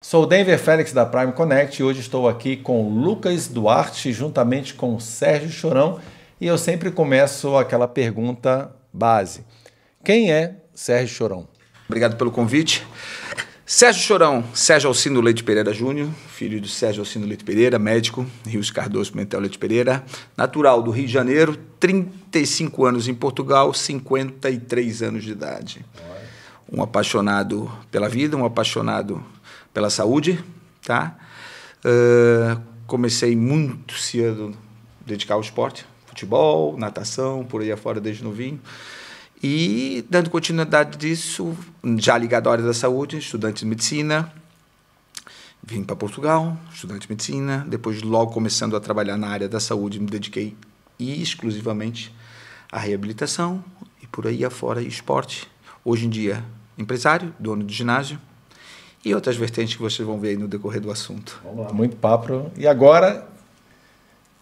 Sou o Denver Félix da Prime Connect e hoje estou aqui com o Lucas Duarte juntamente com o Sérgio Chorão e eu sempre começo aquela pergunta base. Quem é Sérgio Chorão? Obrigado pelo convite. Sérgio Chorão, Sérgio Alcino Leite Pereira Júnior, filho de Sérgio Alcino Leite Pereira, médico, Rios Cardoso Pimentel Leite Pereira, natural do Rio de Janeiro, 35 anos em Portugal, 53 anos de idade. Um apaixonado pela vida, um apaixonado pela saúde, tá? Comecei muito cedo a dedicar ao esporte, futebol, natação, por aí afora desde novinho. E, dando continuidade disso, já ligado à área da saúde, estudante de medicina, vim para Portugal, estudante de medicina, depois logo começando a trabalhar na área da saúde, me dediquei exclusivamente à reabilitação e por aí afora esporte. Hoje em dia, empresário, dono de ginásio e outras vertentes que vocês vão ver aí no decorrer do assunto. Vamos lá, muito papo. E agora,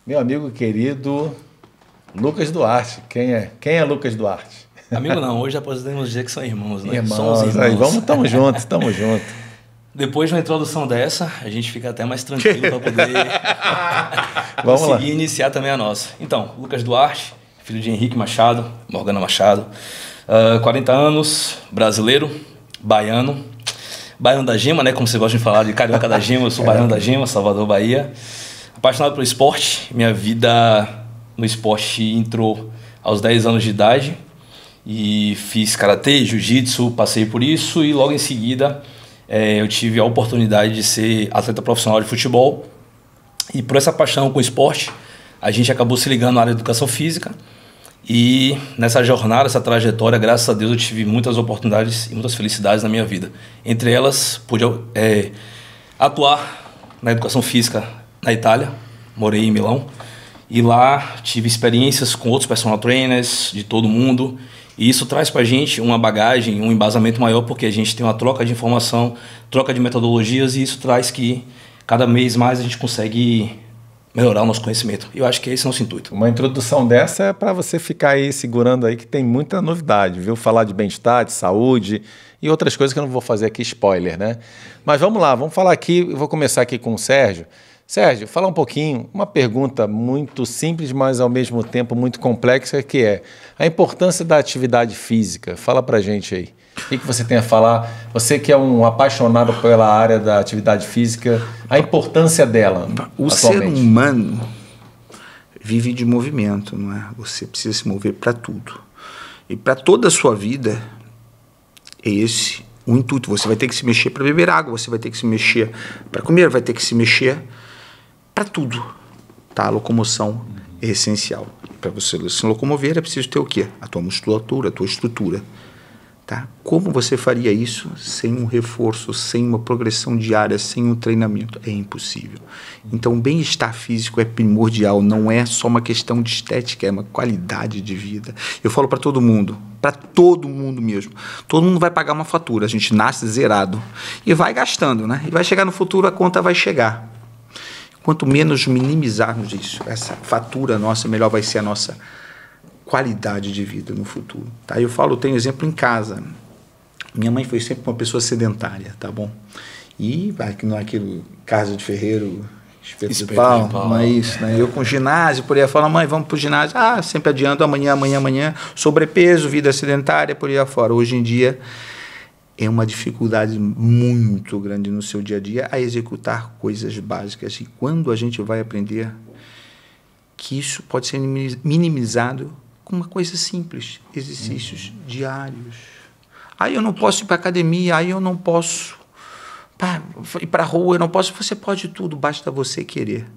meu amigo querido Lucas Duarte. Quem é Lucas Duarte? Amigo não, hoje já podemos dizer que são irmãos, né? Somos irmãos. Aí, tamo junto. Depois de uma introdução dessa, a gente fica até mais tranquilo para poder conseguir iniciar também a nossa. Então, Lucas Duarte, filho de Henrique Machado, Morgana Machado, 40 anos, brasileiro, baiano da Gema, né? Como você gosta de falar, de carioca da Gema, eu sou baiano da Gema, Salvador, Bahia. Apaixonado pelo esporte, minha vida no esporte entrou aos 10 anos de idade. E fiz karatê, jiu-jitsu, passei por isso e logo em seguida eu tive a oportunidade de ser atleta profissional de futebol. E por essa paixão com o esporte, a gente acabou se ligando na área de educação física. E nessa jornada, essa trajetória, graças a Deus, eu tive muitas oportunidades e muitas felicidades na minha vida. Entre elas, pude atuar na educação física na Itália, morei em Milão. E lá tive experiências com outros personal trainers de todo mundo. E isso traz para a gente uma bagagem, um embasamento maior, porque a gente tem uma troca de informação, troca de metodologias, e isso traz que cada vez mais a gente consegue melhorar o nosso conhecimento. E eu acho que esse é o nosso intuito. Uma introdução dessa é para você ficar aí segurando aí que tem muita novidade, viu? Falar de bem-estar, de saúde e outras coisas que eu não vou fazer aqui spoiler, né? Mas vamos lá, vamos falar aqui, eu vou começar aqui com o Sérgio. Sérgio, fala um pouquinho, uma pergunta muito simples, mas ao mesmo tempo muito complexa, que é a importância da atividade física. Fala pra gente aí. O que você tem a falar? Você que é um apaixonado pela área da atividade física, a importância dela o atualmente. Ser humano vive de movimento, não é? Você precisa se mover para tudo. E para toda a sua vida, é esse o intuito. Você vai ter que se mexer para beber água, você vai ter que se mexer para comer, vai ter que se mexer para tudo, tá? A locomoção é essencial. Para você se locomover é preciso ter o quê? A tua musculatura, a tua estrutura, tá? Como você faria isso sem um reforço, sem uma progressão diária, sem um treinamento? É impossível. Então, o bem-estar físico é primordial, não é só uma questão de estética, é uma qualidade de vida. Eu falo para todo mundo mesmo. Todo mundo vai pagar uma fatura, a gente nasce zerado e vai gastando, né? E vai chegar no futuro, a conta vai chegar. Quanto menos minimizarmos isso, essa fatura nossa, melhor vai ser a nossa qualidade de vida no futuro. Tá? Eu tenho exemplo em casa. Minha mãe foi sempre uma pessoa sedentária, tá bom? E não é aquilo, casa de ferreiro, espeto de pau, não é isso, né? Eu com ginásio, por aí falo, mãe, vamos pro ginásio. Sempre adiando, amanhã, sobrepeso, vida sedentária, por aí afora. Hoje em dia, é uma dificuldade muito grande no seu dia a dia a executar coisas básicas. E quando a gente vai aprender que isso pode ser minimizado com uma coisa simples, exercícios diários. Aí eu não posso ir para a academia, aí eu não posso ir para a rua, eu não posso. Você pode tudo, basta você querer.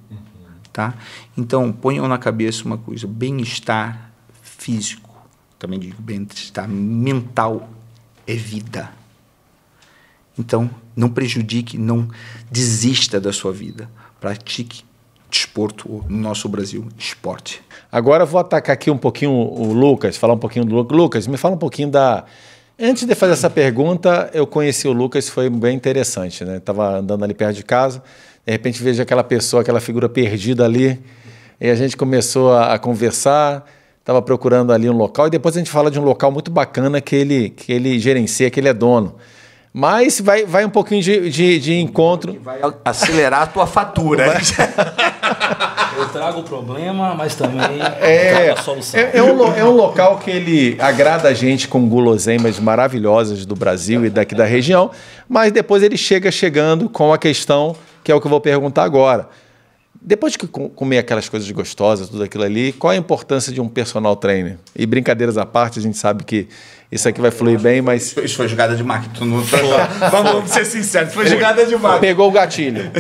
Tá? Então, ponham na cabeça uma coisa, bem-estar físico, também digo bem-estar mental, é vida. Então, não prejudique, não desista da sua vida. Pratique desporto, no nosso Brasil, esporte. Agora eu vou atacar aqui um pouquinho o Lucas, falar um pouquinho do Lucas. Lucas, me fala um pouquinho da... Antes de fazer essa pergunta, eu conheci o Lucas, foi bem interessante, né? Estava andando ali perto de casa, de repente vejo aquela pessoa, aquela figura perdida ali, e a gente começou a conversar, estava procurando ali um local, e depois a gente fala de um local muito bacana que ele gerencia, que ele é dono. Mas vai um pouquinho de encontro. Vai acelerar a tua fatura. Eu trago o problema, mas também trago a solução. É um local que ele agrada a gente com guloseimas maravilhosas do Brasil e daqui da região, mas depois ele chegando com a questão, que é o que eu vou perguntar agora. Depois de comer aquelas coisas gostosas, tudo aquilo ali, qual a importância de um personal trainer? E brincadeiras à parte, a gente sabe que isso aqui vai fluir bem, mas... Isso foi jogada de marketing. Vamos ser sinceros, foi jogada de marketing. Pegou o gatilho.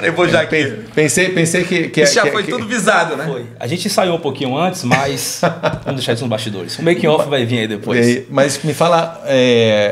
Eu vou já aqui. Pensei que isso já foi tudo visado, né? Foi. A gente ensaiou um pouquinho antes, mas vamos deixar isso nos bastidores. O making-off vai vir aí depois. Mas me fala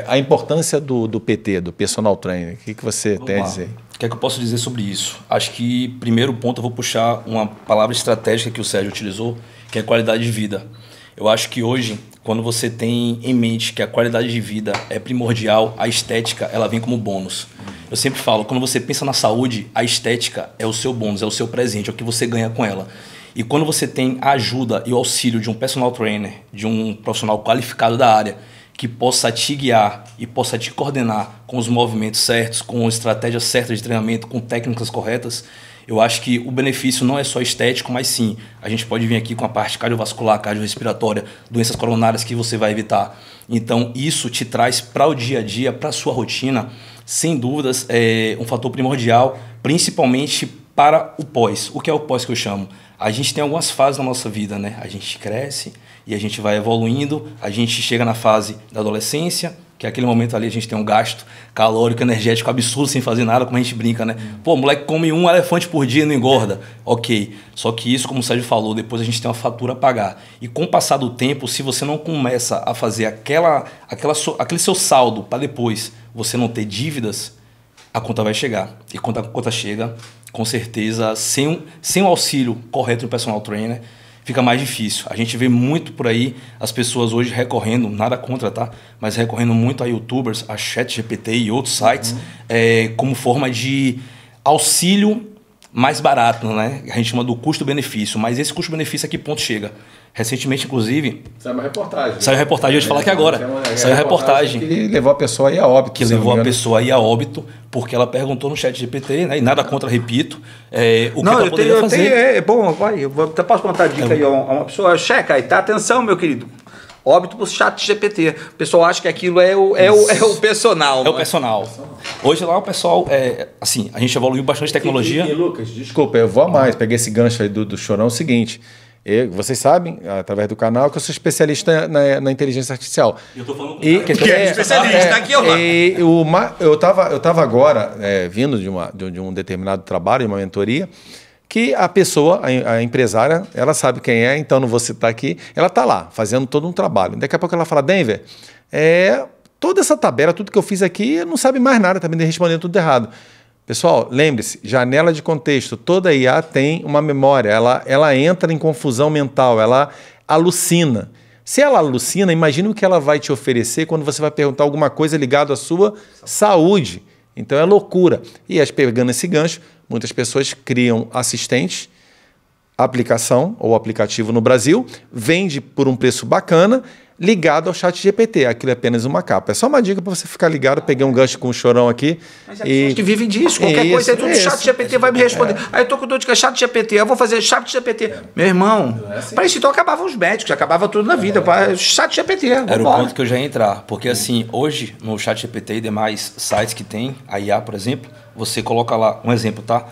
a importância do PT, do personal trainer. O que você tem a dizer? O que é que eu posso dizer sobre isso? Acho que, primeiro ponto, eu vou puxar uma palavra estratégica que o Sérgio utilizou, que é qualidade de vida. Eu acho que hoje, quando você tem em mente que a qualidade de vida é primordial, a estética ela vem como bônus. Eu sempre falo, quando você pensa na saúde, a estética é o seu bônus, é o seu presente, é o que você ganha com ela. E quando você tem a ajuda e o auxílio de um personal trainer, de um profissional qualificado da área, que possa te guiar e possa te coordenar com os movimentos certos, com estratégias certas de treinamento, com técnicas corretas, eu acho que o benefício não é só estético, mas sim, a gente pode vir aqui com a parte cardiovascular, cardiorrespiratória, doenças coronárias que você vai evitar. Então, isso te traz para o dia a dia, para a sua rotina, sem dúvidas, é um fator primordial, principalmente para o pós. O que é o pós que eu chamo? A gente tem algumas fases na nossa vida, né? A gente cresce e a gente vai evoluindo, a gente chega na fase da adolescência, que é aquele momento ali a gente tem um gasto calórico, energético absurdo sem fazer nada, como a gente brinca, né? Pô, o moleque come um elefante por dia e não engorda. Ok, só que isso, como o Sérgio falou, depois a gente tem uma fatura a pagar. E com o passar do tempo, se você não começa a fazer aquele seu saldo para depois você não ter dívidas, a conta vai chegar. E quando a conta chega, com certeza, sem o auxílio correto do personal trainer, fica mais difícil. A gente vê muito por aí as pessoas hoje recorrendo, nada contra, tá? Mas recorrendo muito a youtubers, a ChatGPT e outros sites, como forma de auxílio mais barato, né? A gente chama do custo-benefício, mas esse custo-benefício a que ponto chega? Recentemente, inclusive... Saiu uma reportagem. Saiu uma reportagem, eu ia te falar aqui agora. Saiu uma reportagem. Que levou a pessoa aí a óbito. Que levou a pessoa aí a óbito, porque ela perguntou no ChatGPT, né? E nada contra, repito, o que ela poderia fazer. Bom, vai, eu posso contar a dica aí a uma pessoa. Checa aí, tá? Atenção, meu querido. Óbito pro ChatGPT. O pessoal acha que aquilo é o personal. É o personal. Hoje lá o pessoal, assim, a gente evoluiu bastante tecnologia. E Lucas, desculpa, eu vou a mais. Peguei esse gancho aí do Chorão, é o seguinte... vocês sabem, através do canal, que eu sou especialista na inteligência artificial. Eu estou falando com que é especialista, aqui ou lá? Eu tava agora vindo de um determinado trabalho, de uma mentoria, que a pessoa, a empresária, ela sabe quem é, então não vou citar aqui, ela está lá, fazendo todo um trabalho. Daqui a pouco ela fala, Denver, toda essa tabela, tudo que eu fiz aqui, não sabe mais nada, está me respondendo tudo errado. Pessoal, lembre-se, janela de contexto, toda IA tem uma memória, ela entra em confusão mental, ela alucina. Se ela alucina, imagine o que ela vai te oferecer quando você vai perguntar alguma coisa ligada à sua saúde. Então é loucura. E pegando esse gancho, muitas pessoas criam assistentes, aplicação ou aplicativo no Brasil, vende por um preço bacana, ligado ao ChatGPT. Aquilo é apenas uma capa. É só uma dica para você ficar ligado. Eu peguei um gancho com o Chorão aqui. Mas é pessoas que vivem disso. Qualquer coisa é tudo ChatGPT vai me responder. Aí eu tô com dor de cabeça, ChatGPT. Eu vou fazer ChatGPT. Meu irmão, para isso então acabavam os médicos, acabava tudo na vida. ChatGPT. Era o ponto que eu já ia entrar. Porque assim, hoje, no ChatGPT e demais sites que tem, a IA, por exemplo, você coloca lá, um exemplo, tá?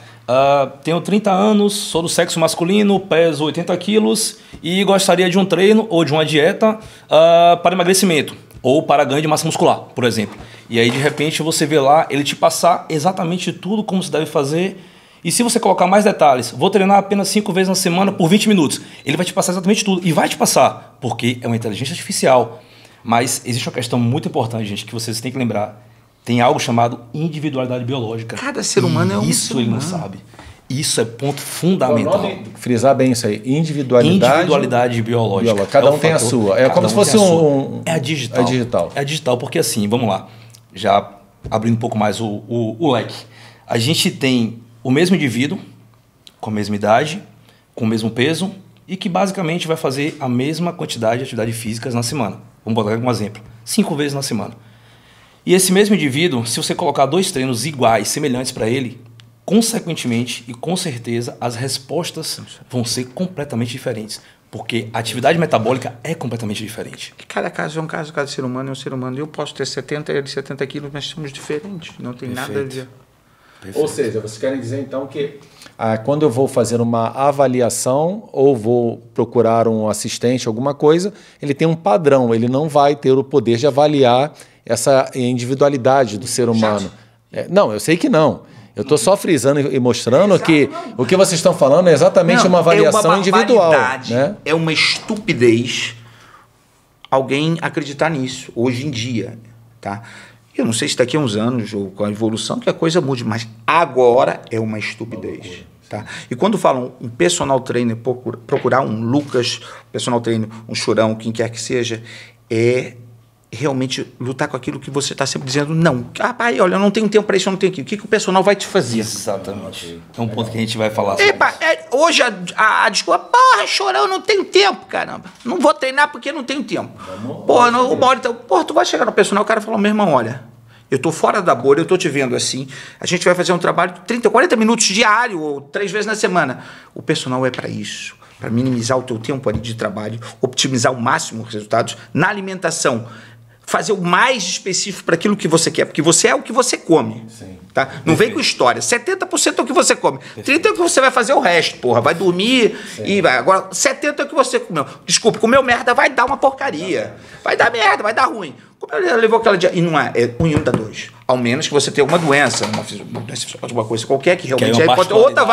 Tenho 30 anos, sou do sexo masculino, peso 80 quilos e gostaria de um treino ou de uma dieta para emagrecimento ou para ganho de massa muscular, por exemplo. E aí, de repente, você vê lá ele te passar exatamente tudo como se deve fazer. E se você colocar mais detalhes, vou treinar apenas 5 vezes na semana por 20 minutos. Ele vai te passar exatamente tudo. E vai te passar, porque é uma inteligência artificial. Mas existe uma questão muito importante, gente, que vocês têm que lembrar. Tem algo chamado individualidade biológica. Cada ser humano é um Isso ser ele não humano. sabe. Isso é ponto fundamental. Frisar bem isso aí. Individualidade biológica. Cada um tem a sua. É como se fosse É a digital. É digital. É digital, porque assim, vamos lá. Já abrindo um pouco mais o leque. A gente tem o mesmo indivíduo, com a mesma idade, com o mesmo peso, e que basicamente vai fazer a mesma quantidade de atividades físicas na semana. Vamos botar um exemplo. 5 vezes na semana. E esse mesmo indivíduo, se você colocar 2 treinos iguais, semelhantes para ele, consequentemente e com certeza as respostas vão ser completamente diferentes. Porque a atividade metabólica é completamente diferente. Cada caso é um caso, cada ser humano é um ser humano. Eu posso ter 70, ele 70 quilos, mas somos diferentes. Não tem nada a ver. Perfeito. Ou seja, vocês querem dizer então que quando eu vou fazer uma avaliação ou vou procurar um assistente, alguma coisa, ele tem um padrão, ele não vai ter o poder de avaliar essa individualidade do ser humano. Não, eu sei que não. Eu estou só frisando e mostrando que o que vocês estão falando é exatamente uma avaliação individual. Né? É uma estupidez alguém acreditar nisso, hoje em dia. Tá? Eu não sei se daqui a uns anos, ou com a evolução, que a coisa mude, mas agora é uma estupidez. Tá? E quando falam um personal trainer, procurar um Lucas, personal trainer, um Chorão, quem quer que seja, é realmente lutar com aquilo que você está sempre dizendo não. Pai, olha, eu não tenho tempo para isso, eu não tenho aquilo. O que o personal vai te fazer? Exatamente. É um ponto que a gente vai falar. Hoje a desculpa, porra, Chorão, eu não tenho tempo, caramba. Não vou treinar porque não tenho tempo. Porra, tu vai chegar no personal, o cara fala, meu irmão, olha, eu tô fora da bolha, eu tô te vendo assim, a gente vai fazer um trabalho de 30, 40 minutos diário, ou 3 vezes na semana. O personal é para isso, para minimizar o teu tempo ali de trabalho, optimizar ao máximo os resultados na alimentação, fazer o mais específico para aquilo que você quer, porque você é o que você come. Sim. Tá? Não vem com história. 70% é o que você come. 30% é o que você vai fazer o resto, porra. Vai dormir e vai. Agora, 70% é o que você comeu. Desculpa, comeu merda, vai dar uma porcaria. Vai dar merda, vai dar ruim. Levou aquela dia. E não é ruim, dá 2. Ao menos que você tenha uma doença, uma coisa qualquer que realmente pode. Outra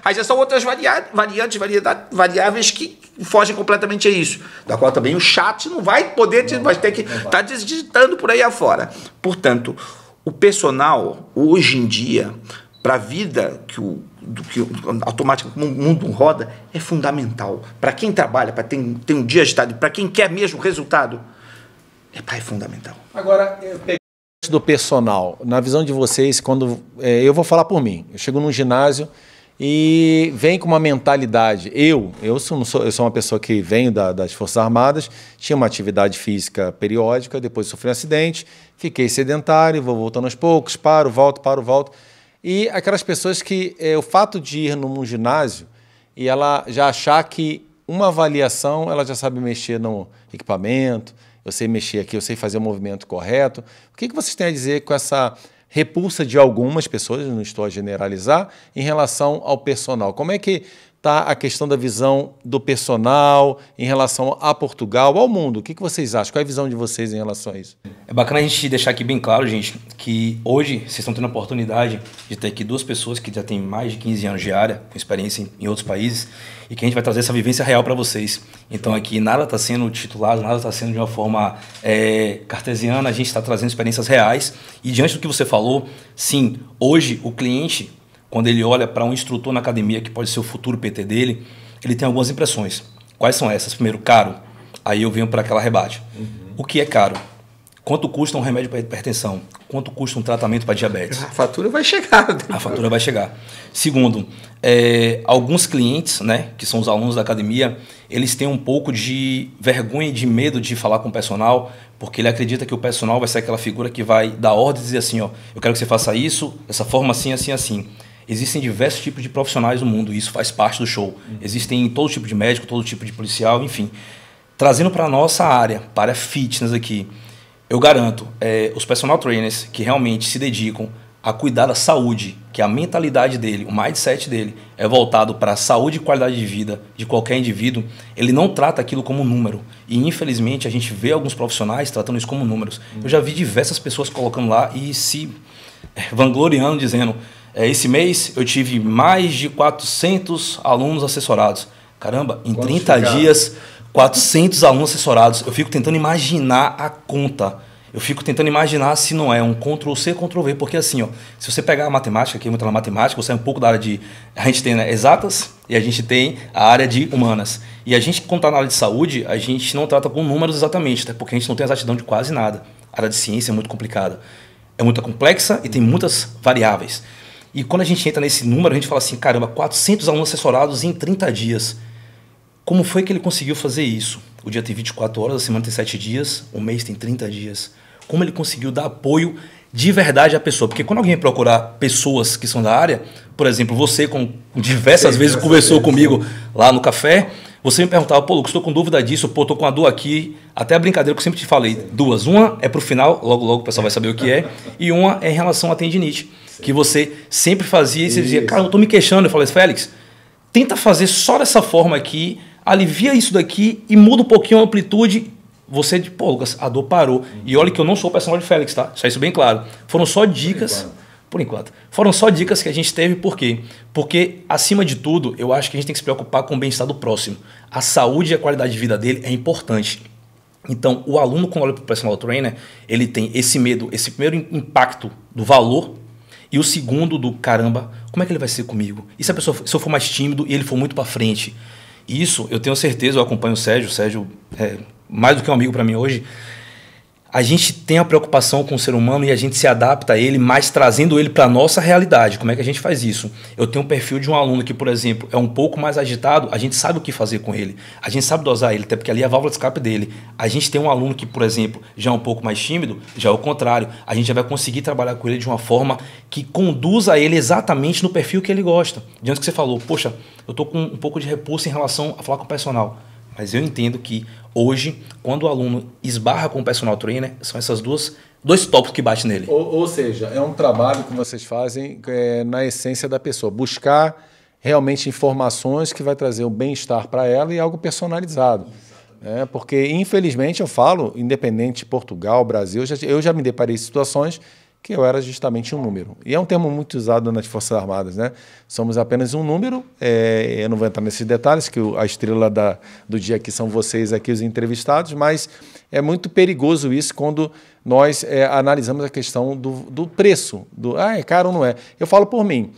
aí já são outras variáveis que fogem completamente a isso. Da qual também o chat não vai poder, vai ter que estar digitando por aí afora. Portanto, o personal, hoje em dia, para a vida que automática como o mundo roda, é fundamental. Para quem trabalha, para ter um dia agitado, para quem quer mesmo resultado, é fundamental. Agora, do personal, na visão de vocês, quando eu vou falar por mim, eu chego num ginásio e vem com uma mentalidade. Eu sou uma pessoa que venho das Forças Armadas, tinha uma atividade física periódica, depois sofri um acidente, fiquei sedentário, vou voltando aos poucos, paro, volto. E aquelas pessoas que o fato de ir num ginásio e ela já achar que uma avaliação, ela já sabe mexer no equipamento, eu sei mexer aqui, eu sei fazer o movimento correto. O que vocês têm a dizer com essa repulsa de algumas pessoas, não estou a generalizar, em relação ao personal? Como é que está a questão da visão do personal em relação a Portugal, ao mundo? O que vocês acham? Qual é a visão de vocês em relação a isso? É bacana a gente deixar aqui bem claro, gente, que hoje vocês estão tendo a oportunidade de ter aqui 2 pessoas que já têm mais de 15 anos de área, com experiência em outros países, e que a gente vai trazer essa vivência real para vocês. Então aqui nada está sendo titulado, nada está sendo de uma forma cartesiana, a gente está trazendo experiências reais. E diante do que você falou, sim, hoje o cliente, quando ele olha para um instrutor na academia, que pode ser o futuro PT dele, ele tem algumas impressões. Quais são essas? Primeiro, caro. Aí eu venho para aquela rebate. O que é caro? Quanto custa um remédio para hipertensão? Quanto custa um tratamento para diabetes? A fatura vai chegar. A fatura vai chegar. Segundo, alguns clientes, né, que são os alunos da academia, eles têm um pouco de vergonha e de medo de falar com o personal, porque ele acredita que o personal vai ser aquela figura que vai dar ordens e dizer assim, ó, eu quero que você faça isso, dessa forma assim, assim, assim. Existem diversos tipos de profissionais no mundo, e isso faz parte do show. Existem todo tipo de médico, todo tipo de policial, enfim. Trazendo para a nossa área, para a fitness aqui, eu garanto, os personal trainers que realmente se dedicam a cuidar da saúde, que a mentalidade dele, o mindset dele é voltado para a saúde e qualidade de vida de qualquer indivíduo, ele não trata aquilo como número. E infelizmente a gente vê alguns profissionais tratando isso como números. Eu já vi diversas pessoas colocando lá e se vangloriando, dizendo, esse mês eu tive mais de 400 alunos assessorados. Caramba, em 30 dias, 400 alunos assessorados. Eu fico tentando imaginar a conta. Eu fico tentando imaginar se não é um Ctrl-C, Ctrl-V, porque assim, ó, se você pegar a matemática, aqui muito na matemática, você é um pouco da área de... A gente tem, né, exatas e a gente tem a área de humanas. E a gente, quando está na área de saúde, a gente não trata com números exatamente, até porque a gente não tem exatidão de quase nada. A área de ciência é muito complicada. É muito complexa e tem muitas variáveis. E quando a gente entra nesse número, a gente fala assim, caramba, 400 alunos assessorados em 30 dias. Como foi que ele conseguiu fazer isso? O dia tem 24 horas, a semana tem 7 dias, o mês tem 30 dias. como ele conseguiu dar apoio de verdade à pessoa. Porque quando alguém procurar pessoas que são da área, por exemplo, você diversas vezes conversou comigo lá no café, você me perguntava, pô, Lucas, estou com dúvida disso, pô, estou com uma dor aqui. Até a brincadeira que eu sempre te falei, duas. Uma é para o final, logo o pessoal vai saber o que é, e uma é em relação à tendinite, que você sempre fazia e você dizia, cara, eu estou me queixando. Eu falei, Félix, tenta fazer só dessa forma aqui, alivia isso daqui e muda um pouquinho a amplitude. Você, pô, Lucas, a dor parou. E olha que eu não sou o personal de Félix, tá? Deixa isso bem claro. Foram só dicas... Por enquanto. Foram só dicas que a gente teve, por quê? Porque, acima de tudo, eu acho que a gente tem que se preocupar com o bem-estar do próximo. A saúde e a qualidade de vida dele é importante. Então, o aluno, quando olha para o personal trainer, ele tem esse medo, esse primeiro impacto do valor e o segundo do, caramba, como é que ele vai ser comigo? E se eu for mais tímido e ele for muito para frente? Isso, eu tenho certeza, eu acompanho o Sérgio é mais do que um amigo para mim hoje. A gente tem a preocupação com o ser humano e a gente se adapta a ele, mas trazendo ele para a nossa realidade. Como é que a gente faz isso? Eu tenho um perfil de um aluno que, por exemplo, é um pouco mais agitado, a gente sabe o que fazer com ele. A gente sabe dosar ele, até porque ali é a válvula de escape dele. A gente tem um aluno que, por exemplo, já é um pouco mais tímido, já é o contrário. A gente já vai conseguir trabalhar com ele de uma forma que conduza ele exatamente no perfil que ele gosta. Diante que você falou, poxa, eu estou com um pouco de repulso em relação a falar com o personal. Mas eu entendo que hoje, quando o aluno esbarra com o personal trainer, são essas dois tópicos que batem nele. Ou seja, é um trabalho que vocês fazem na essência da pessoa. Buscar realmente informações que vai trazer o bem-estar para ela e algo personalizado. Porque, infelizmente, eu falo, independente de Portugal, Brasil, eu já me deparei em situações que eu era justamente um número. E é um termo muito usado nas Forças Armadas, né? Somos apenas um número, eu não vou entrar nesses detalhes, que a estrela do dia aqui são vocês aqui, os entrevistados, mas é muito perigoso isso quando nós analisamos a questão do preço, é caro ou não é. Eu falo por mim,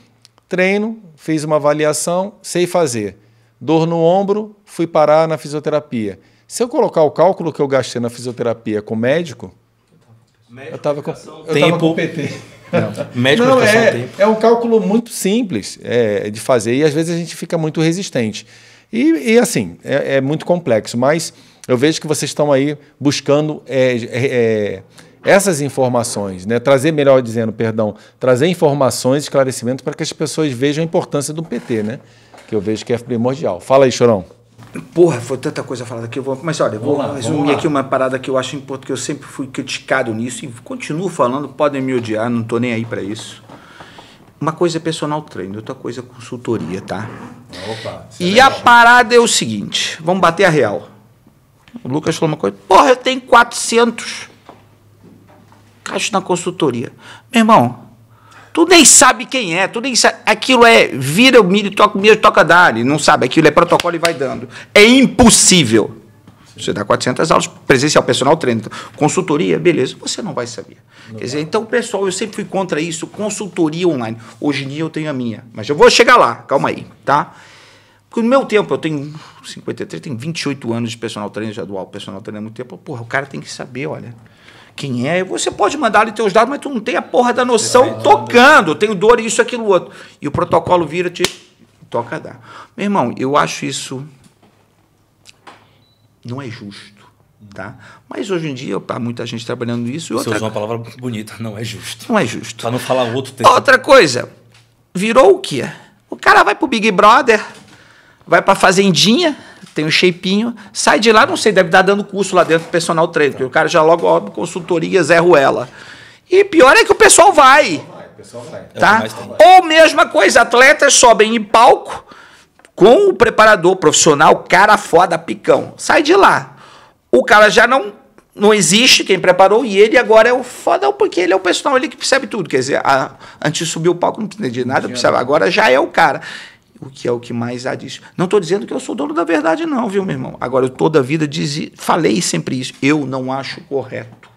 treino, fiz uma avaliação, sei fazer. Dor no ombro, fui parar na fisioterapia. Se eu colocar o cálculo que eu gastei na fisioterapia com o médico, eu estava com o PT. Médico, não, é um cálculo muito simples de fazer e às vezes a gente fica muito resistente. E assim, é muito complexo, mas eu vejo que vocês estão aí buscando essas informações, né? Trazer informações, esclarecimentos para que as pessoas vejam a importância do PT, né? Que eu vejo que é primordial. Fala aí, Chorão. Porra, foi tanta coisa falada aqui. Mas olha, vou resumir aqui uma parada que eu acho importante, que eu sempre fui criticado nisso e continuo falando, podem me odiar, não estou nem aí para isso. Uma coisa é personal trainer, outra coisa é consultoria, tá? Opa, e a parada é o seguinte, vamos bater a real. O Lucas falou uma coisa, porra, eu tenho 400 caixas na consultoria. Meu irmão, tu nem sabe quem é, tu nem sabe. Aquilo vira o milho, toca o milho, toca dali. Não sabe, aquilo é protocolo e vai dando. É impossível. Você dá 400 aulas presencial, personal treino, consultoria, beleza, você não vai saber. Quer dizer, então, pessoal, eu sempre fui contra isso, consultoria online. Hoje em dia eu tenho a minha, mas eu vou chegar lá, calma aí, tá? Porque no meu tempo, eu tenho 53, tenho 28 anos de personal trainer, já dou personal trainer há muito tempo. Porra, o cara tem que saber, olha, quem é. Você pode mandar ali teus dados, mas tu não tem a porra da noção tocando. Eu tenho dor, isso, aquilo, outro. E o protocolo vira, te toca dar. Meu irmão, eu acho isso não é justo, tá? Mas hoje em dia, há muita gente trabalhando nisso. Você usou uma palavra bonita, não é justo. Não é justo. Para não falar outro termo. Outra coisa, virou o quê? O cara vai pro Big Brother, vai pra fazendinha, tem um shapinho, sai de lá, não sei, deve estar dando curso lá dentro do personal trainer, porque o cara já logo abre consultoria, Zé Ruela. E pior é que o pessoal vai. Tá? Ou mesma coisa, atletas sobem em palco com o preparador profissional, cara foda, picão. Sai de lá. O cara já não existe quem preparou e ele agora é o fodão, porque ele é o personal, ele que percebe tudo. Quer dizer, antes de subir o palco não entendi nada, agora já é o cara. O que é o que mais há disso. Não estou dizendo que eu sou dono da verdade não, viu, meu irmão? Agora, eu toda a vida falei sempre isso. Eu não acho correto.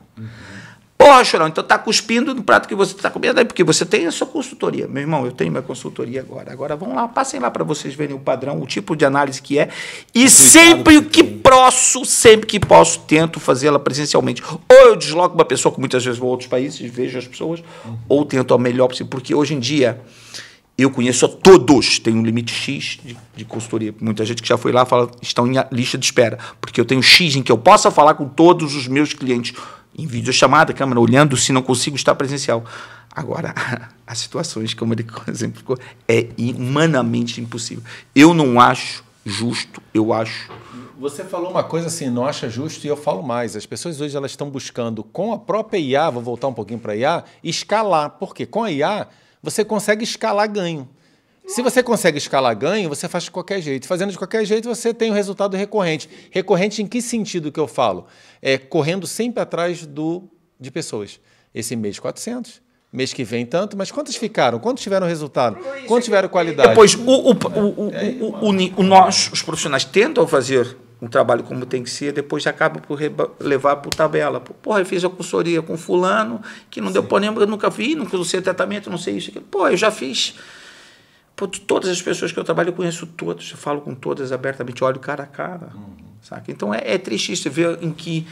Porra, Chorão, então tá cuspindo no prato que você está comendo aí, porque você tem a sua consultoria. Meu irmão, eu tenho minha consultoria agora. Agora vão lá, passem lá para vocês verem o padrão, o tipo de análise que é. E sempre que posso, tento fazê-la presencialmente. Ou eu desloco uma pessoa, que muitas vezes vou a outros países, vejo as pessoas, ou tento a melhor possível, porque hoje em dia eu conheço a todos, tem um limite X de consultoria. Muita gente que já foi lá fala, estão em lista de espera, porque eu tenho X em que eu possa falar com todos os meus clientes. em videochamada, câmera, olhando se não consigo estar presencial. Agora, as situações, como ele exemplificou, é humanamente impossível. Eu não acho justo, eu acho... Você falou uma coisa assim, não acha justo, e eu falo mais. As pessoas hoje elas estão buscando, com a própria IA, vou voltar um pouquinho para a IA, escalar. Por quê? Com a IA, você consegue escalar ganho. Se você consegue escalar ganho, você faz de qualquer jeito. Fazendo de qualquer jeito, você tem um resultado recorrente. Recorrente em que sentido que eu falo? É correndo sempre atrás de pessoas. Esse mês 400, mês que vem tanto, mas quantos ficaram? Quantos tiveram resultado? Quantos tiveram qualidade? Depois, nós, os profissionais, tentam fazer um trabalho como tem que ser, depois acabam por levar por tabela. Porra, eu fiz a consultoria com fulano, que não deu problema, eu nunca vi, nunca sei tratamento, não sei isso. Pô, eu já fiz... Todas as pessoas que eu trabalho, eu conheço todas, eu falo com todas abertamente, olho cara a cara. Saca? Então é triste isso, ver em que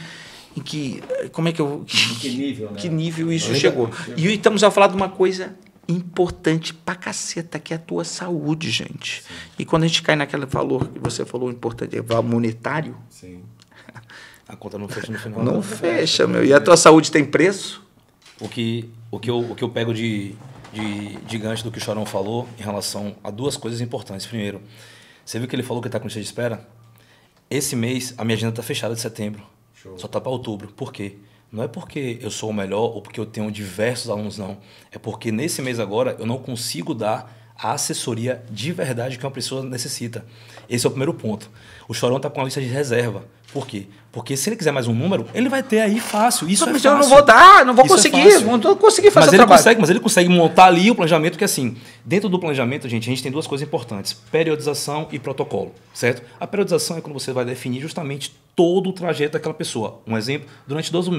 como é que eu... Que nível, né? Que nível isso chegou. E estamos a falar de uma coisa importante pra caceta, que é a tua saúde, gente. Sim. E quando a gente cai naquele valor que você falou, importante, é valor monetário. Sim. A conta não fecha no final. Não fecha, meu. E a tua saúde tem preço? O que eu pego de gancho do que o Chorão falou em relação a duas coisas importantes. Primeiro, você viu que ele falou que está com lista de espera? Esse mês, a minha agenda está fechada de setembro. Show. Só está para outubro. Por quê? Não é porque eu sou o melhor ou porque eu tenho diversos alunos, não. É porque nesse mês agora eu não consigo dar a assessoria de verdade que uma pessoa necessita. Esse é o primeiro ponto. O Chorão está com a lista de reserva. Por quê? Porque se ele quiser mais um número, ele vai ter aí fácil. Isso mas é fácil. Eu não vou dar, não vou conseguir. Não vou conseguir fazer o trabalho. Mas ele consegue montar ali o planejamento, que assim, dentro do planejamento, gente, a gente tem duas coisas importantes. Periodização e protocolo, certo? A periodização é quando você vai definir justamente todo o trajeto daquela pessoa. Um exemplo, durante 12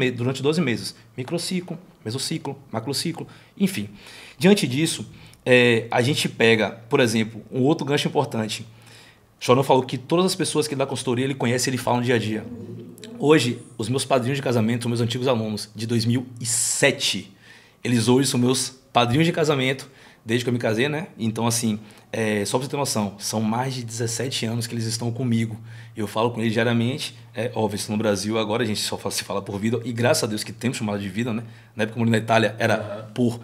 meses. Microciclo, mesociclo, macrociclo, enfim. Diante disso, a gente pega, por exemplo, um outro gancho importante. O Chorão falou que todas as pessoas que dá consultoria ele conhece, ele fala no dia a dia. Hoje, os meus padrinhos de casamento são meus antigos alunos, de 2007. Eles hoje são meus padrinhos de casamento, desde que eu me casei, né? Então, assim, só para você ter noção, são mais de 17 anos que eles estão comigo. Eu falo com eles diariamente. Óbvio, isso no Brasil agora a gente só se fala por vida. E graças a Deus que temos chamado de vida, né? Na época, como na Itália, era por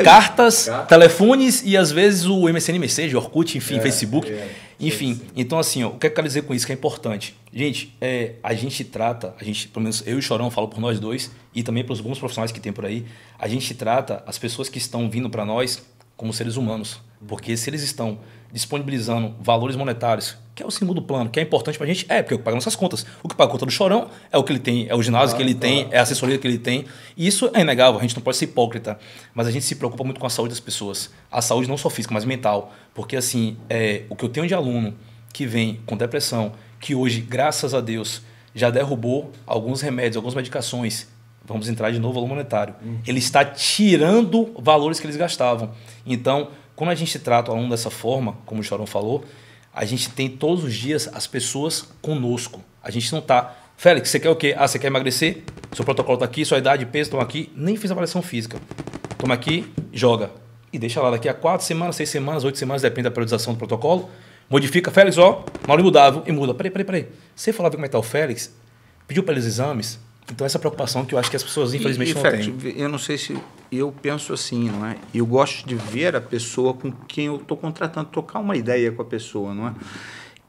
cartas, telefones e às vezes o MSN Message, Orkut, enfim, Facebook. Enfim, então assim, o que eu quero dizer com isso que é importante? Gente, a gente trata, pelo menos eu e o Chorão falo por nós dois e também pelos bons profissionais que tem por aí, a gente trata as pessoas que estão vindo para nós como seres humanos. Porque se eles estão disponibilizando valores monetários, que é o símbolo do plano, que é importante pra gente, porque eu pago nossas contas. O que paga a conta do Chorão é o que ele tem, é o ginásio que ele tem, é a assessoria que ele tem. E isso é inegável, a gente não pode ser hipócrita, mas a gente se preocupa muito com a saúde das pessoas. A saúde não só física, mas mental. Porque assim, o que eu tenho de aluno que vem com depressão, que hoje, graças a Deus, já derrubou alguns remédios, algumas medicações, vamos entrar de novo no valor monetário. Ele está tirando valores que eles gastavam. Então, quando a gente trata o aluno dessa forma, como o Chorão falou, a gente tem todos os dias as pessoas conosco. A gente não está... Félix, você quer o quê? Você quer emagrecer? Seu protocolo está aqui, sua idade, peso, toma aqui. Nem fiz avaliação física. Toma aqui, joga. E deixa lá daqui a 4 semanas, 6 semanas, 8 semanas, depende da periodização do protocolo. Modifica. Félix, na hora imudável, e muda. Peraí. Você falar como é que está o Félix? Pediu para eles exames? Então, essa preocupação que eu acho que as pessoas, infelizmente, não têm. Eu não sei se eu penso assim, não é? Eu gosto de ver a pessoa com quem eu estou contratando, trocar uma ideia com a pessoa, não é?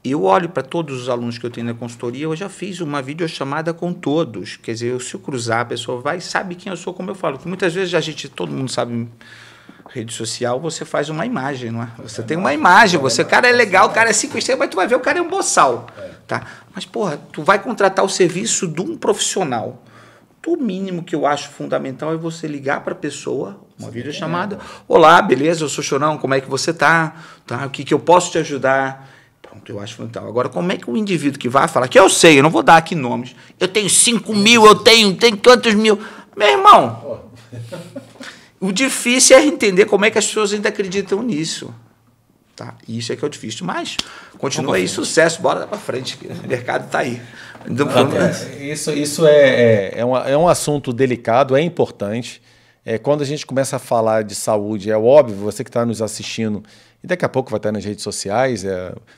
Eu olho para todos os alunos que eu tenho na consultoria, eu já fiz uma videochamada com todos. Quer dizer, se eu cruzar, a pessoa vai e sabe quem eu sou, como eu falo. Porque muitas vezes todo mundo sabe, rede social, você faz uma imagem, não é? Você tem uma imagem, o cara é legal, o cara é 5 estrelas, mas tu vai ver, o cara é um boçal. Tá? Mas, porra, tu vai contratar o serviço de um profissional. O mínimo que eu acho fundamental é você ligar para a pessoa, uma videochamada. Olá, beleza, eu sou Chorão, como é que você tá? O que eu posso te ajudar? Pronto, eu acho fundamental. Agora, como é que o indivíduo que vai falar, que eu sei, eu não vou dar aqui nomes, eu tenho 5 mil, eu tenho quantos mil? Meu irmão, o difícil é entender como é que as pessoas ainda acreditam nisso. Tá? Isso é que é o difícil, mas continua aí, sucesso, bora para frente, o mercado está aí. Isso é um assunto delicado, é importante. Quando a gente começa a falar de saúde, é óbvio, você que está nos assistindo, e daqui a pouco vai estar nas redes sociais,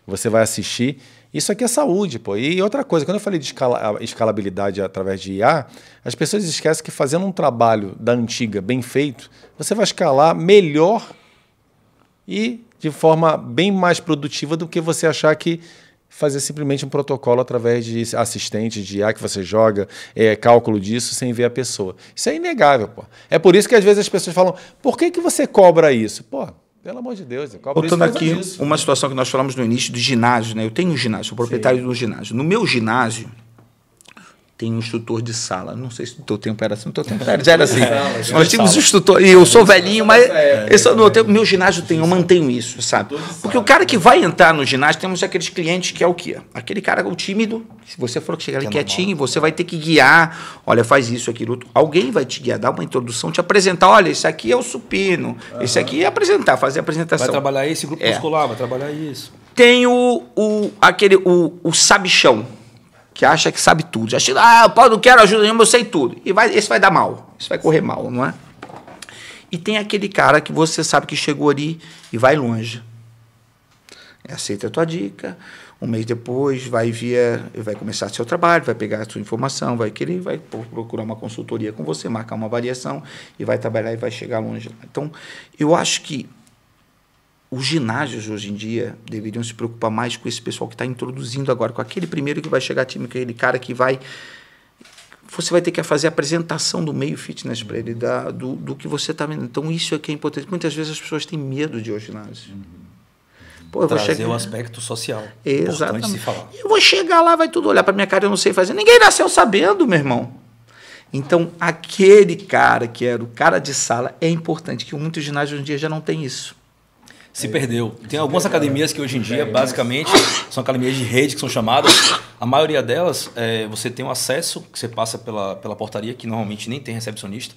você vai assistir, Isso aqui é saúde, pô. E outra coisa, quando eu falei de escalabilidade através de IA, as pessoas esquecem que fazendo um trabalho da antiga bem feito, você vai escalar melhor e de forma bem mais produtiva do que você achar que fazer simplesmente um protocolo através de assistentes de IA que você joga, cálculo disso sem ver a pessoa. Isso é inegável, pô. É por isso que às vezes as pessoas falam, por que você cobra isso? Pô, pelo amor de Deus, eu cobro Voltando aqui, uma situação que nós falamos no início do ginásio, né? Eu tenho um ginásio, sou proprietário do ginásio. No meu ginásio, tem um instrutor de sala. Não sei se no teu tempo era assim, no teu tempo era assim. Nós tínhamos um instrutor, e eu sou velhinho, mas meu ginásio tem, eu mantenho isso, sabe? Porque o cara que vai entrar no ginásio, temos aqueles clientes que é o quê? Aquele cara o tímido, se você for que chega ali quietinho, você vai ter que guiar, olha, faz isso, aquilo, outro. Alguém vai te guiar, dar uma introdução, te apresentar, olha, esse aqui é o supino, esse aqui é apresentar, fazer a apresentação. Vai trabalhar esse grupo muscular, vai trabalhar isso. Tem o sabichão, que acha que sabe tudo. Já chega, eu não quero ajuda nenhuma, eu sei tudo. E esse vai dar mal, esse vai correr mal, não é? E tem aquele cara que você sabe que chegou ali e vai longe. Aceita a tua dica, um mês depois vai começar seu trabalho, vai pegar a sua informação, vai procurar uma consultoria com você, marcar uma avaliação e vai trabalhar e vai chegar longe. Então, eu acho que os ginásios, hoje em dia, deveriam se preocupar mais com esse pessoal que está introduzindo agora, com aquele primeiro que vai chegar time, aquele cara que vai... Você vai ter que fazer a apresentação do meio fitness para ele, do que você está vendo. Então, isso é que é importante. Muitas vezes as pessoas têm medo de ir ao ginásio. Pô, trazer o aspecto social. Exatamente. Importante se falar. Eu vou chegar lá, vai tudo olhar para minha cara, eu não sei fazer. Ninguém nasceu sabendo, meu irmão. Então, aquele cara que era o cara de sala é importante, que muitos ginásios hoje em dia já não tem isso. Se perdeu. Tem algumas academias que hoje em dia, basicamente, são academias de rede que são chamadas. A maioria delas, você tem um acesso, que você passa pela portaria, que normalmente nem tem recepcionista,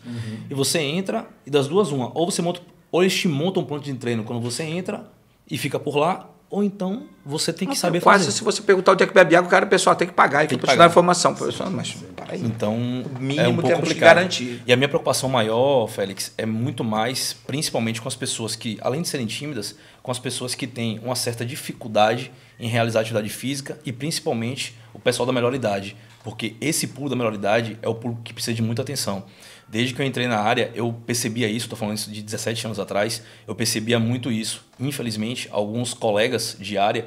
e você entra, e das duas, uma. Ou eles te montam um ponto de treino quando você entra e fica por lá, ou então você tem que saber fazer. Quase se você perguntar onde é que bebe água, o cara, pessoal, tem que pagar, tem que te dar informação. Mas, peraí. Então, o mínimo é um pouco complicado. Que garantir. E a minha preocupação maior, Félix, é muito mais, principalmente com as pessoas que, além de serem tímidas, com as pessoas que têm uma certa dificuldade em realizar atividade física e principalmente o pessoal da melhor idade. Porque esse público da melhor idade é o público que precisa de muita atenção. Desde que eu entrei na área, eu percebia isso, estou falando isso de 17 anos atrás, eu percebia muito isso. Infelizmente, alguns colegas de área,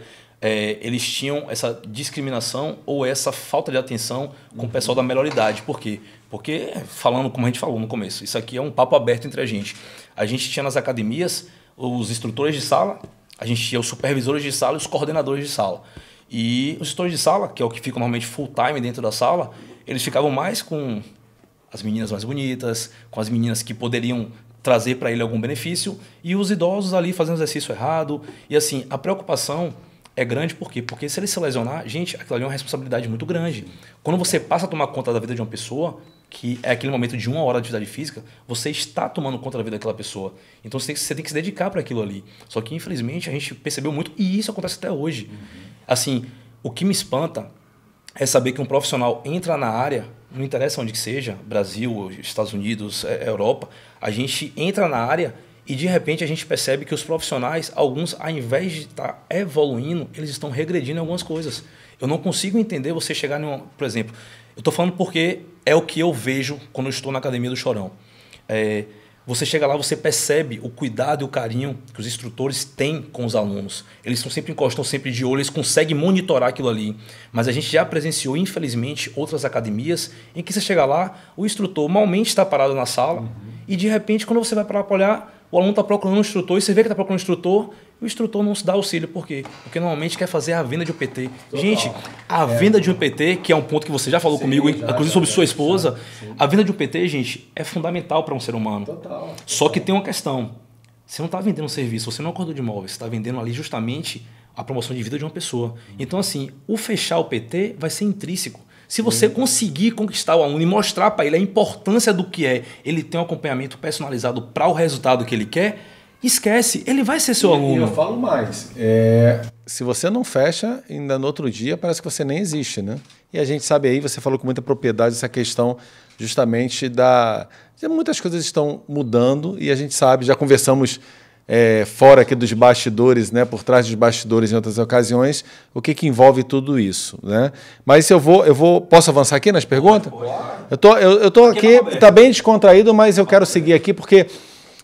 eles tinham essa discriminação ou essa falta de atenção com o pessoal da melhor idade. Por quê? Porque, falando como a gente falou no começo, isso aqui é um papo aberto entre a gente. A gente tinha nas academias os instrutores de sala, a gente tinha os supervisores de sala e os coordenadores de sala. E os instrutores de sala, que é o que ficam normalmente full time dentro da sala, eles ficavam mais com as meninas mais bonitas, com as meninas que poderiam trazer para ele algum benefício, e os idosos ali fazendo exercício errado. E assim, a preocupação é grande por quê? Porque se ele se lesionar, gente, aquilo ali é uma responsabilidade muito grande. Quando você passa a tomar conta da vida de uma pessoa, que é aquele momento de 1 hora de atividade física, você está tomando conta da vida daquela pessoa. Então você tem que se dedicar para aquilo ali. Só que, infelizmente, a gente percebeu muito, e isso acontece até hoje. Assim, o que me espanta é saber que um profissional entra na área, não interessa onde que seja, Brasil, Estados Unidos, Europa, a gente entra na área e de repente a gente percebe que os profissionais, alguns, ao invés de estar evoluindo, eles estão regredindo em algumas coisas. Eu não consigo entender você chegar em por exemplo, eu estou falando porque é o que eu vejo quando eu estou na Academia do Chorão. Você chega lá, você percebe o cuidado e o carinho que os instrutores têm com os alunos. Eles estão sempre de olho, eles conseguem monitorar aquilo ali. Mas a gente já presenciou, infelizmente, outras academias em que você chega lá, o instrutor malmente está parado na sala e, de repente, quando você vai para olhar, o aluno está procurando um instrutor e você vê que está procurando um instrutor e o instrutor não se dá auxílio. Por quê? Porque normalmente quer fazer a venda de um PT. Total. Gente, a venda de um PT, que é um ponto que você já falou comigo, inclusive sobre sua esposa, a venda de um PT, gente, é fundamental para um ser humano. Total. Só que tem uma questão. Você não está vendendo um serviço, você não é um corretor de imóveis, você está vendendo ali justamente a promoção de vida de uma pessoa. Então, assim, o fechar o PT vai ser intrínseco. Se você conseguir conquistar o aluno e mostrar para ele a importância do que é ele ter um acompanhamento personalizado para o resultado que ele quer, esquece, ele vai ser seu aluno. E eu falo mais, se você não fecha, ainda no outro dia parece que você nem existe, né? E a gente sabe aí, você falou com muita propriedade essa questão justamente muitas coisas estão mudando e a gente sabe, já conversamos fora aqui dos bastidores, né, por trás dos bastidores em outras ocasiões, o que envolve tudo isso, né? Mas posso avançar aqui nas perguntas? Eu tô aqui, está bem descontraído, mas eu quero seguir aqui porque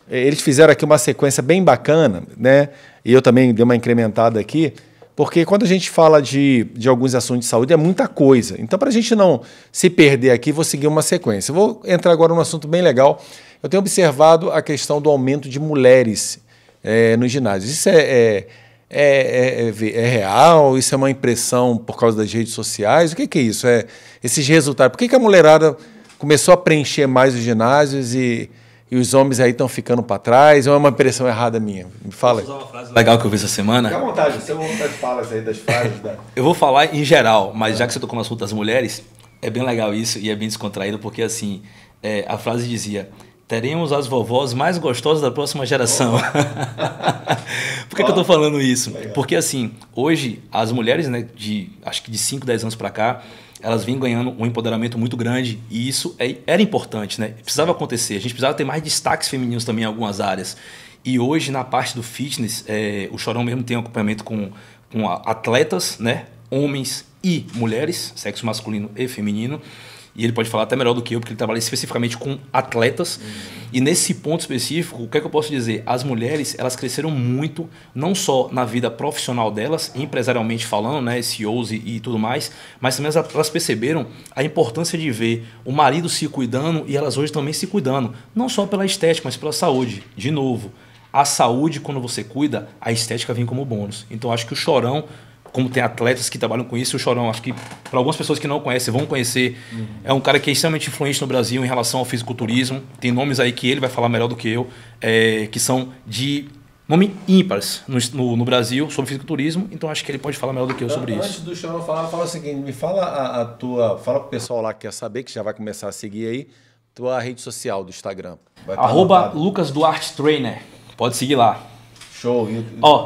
eles fizeram aqui uma sequência bem bacana, né? E eu também dei uma incrementada aqui, porque quando a gente fala de alguns assuntos de saúde, é muita coisa. Então, para a gente não se perder aqui, vou seguir uma sequência. Eu vou entrar agora num assunto bem legal. Eu tenho observado a questão do aumento de mulheres nos ginásios. Isso é real? Isso é uma impressão por causa das redes sociais? O que é isso? Esses resultados. Por que a mulherada começou a preencher mais os ginásios e os homens aí estão ficando para trás? Ou é uma impressão errada minha? Me fala aí. Vou usar uma frase legal que eu vi essa semana. Fica à vontade, você vontade de falas aí das frases. Eu vou falar em geral, mas já que você tocou no assunto das mulheres, é bem legal isso e é bem descontraído, porque assim, a frase dizia: teremos as vovós mais gostosas da próxima geração. Por que eu estou falando isso? Porque assim, hoje as mulheres, né, acho que de 5, 10 anos para cá, elas vêm ganhando um empoderamento muito grande e isso era importante, né? Precisava acontecer. A gente precisava ter mais destaques femininos também em algumas áreas. E hoje, na parte do fitness, o Chorão mesmo tem um acompanhamento com atletas, né? Homens e mulheres, sexo masculino e feminino. E ele pode falar até melhor do que eu, porque ele trabalha especificamente com atletas. E nesse ponto específico, o que é que eu posso dizer? As mulheres, elas cresceram muito, não só na vida profissional delas, empresarialmente falando, né, CEOs e tudo mais, mas também elas perceberam a importância de ver o marido se cuidando e elas hoje também se cuidando. Não só pela estética, mas pela saúde. De novo, a saúde, quando você cuida, a estética vem como bônus. Então, acho que o Chorão, como tem atletas que trabalham com isso, o Chorão, acho que para algumas pessoas que não conhecem, vão conhecer, é um cara que é extremamente influente no Brasil em relação ao fisiculturismo. Tem nomes aí que ele vai falar melhor do que eu, que são de nome ímpares no Brasil sobre fisiculturismo, então acho que ele pode falar melhor do que eu sobre isso. Antes do Chorão falar, fala o seguinte, me fala fala pro pessoal lá que quer saber, que já vai começar a seguir aí, tua rede social do Instagram. @Lucas Duarte Trainer, pode seguir lá. Show.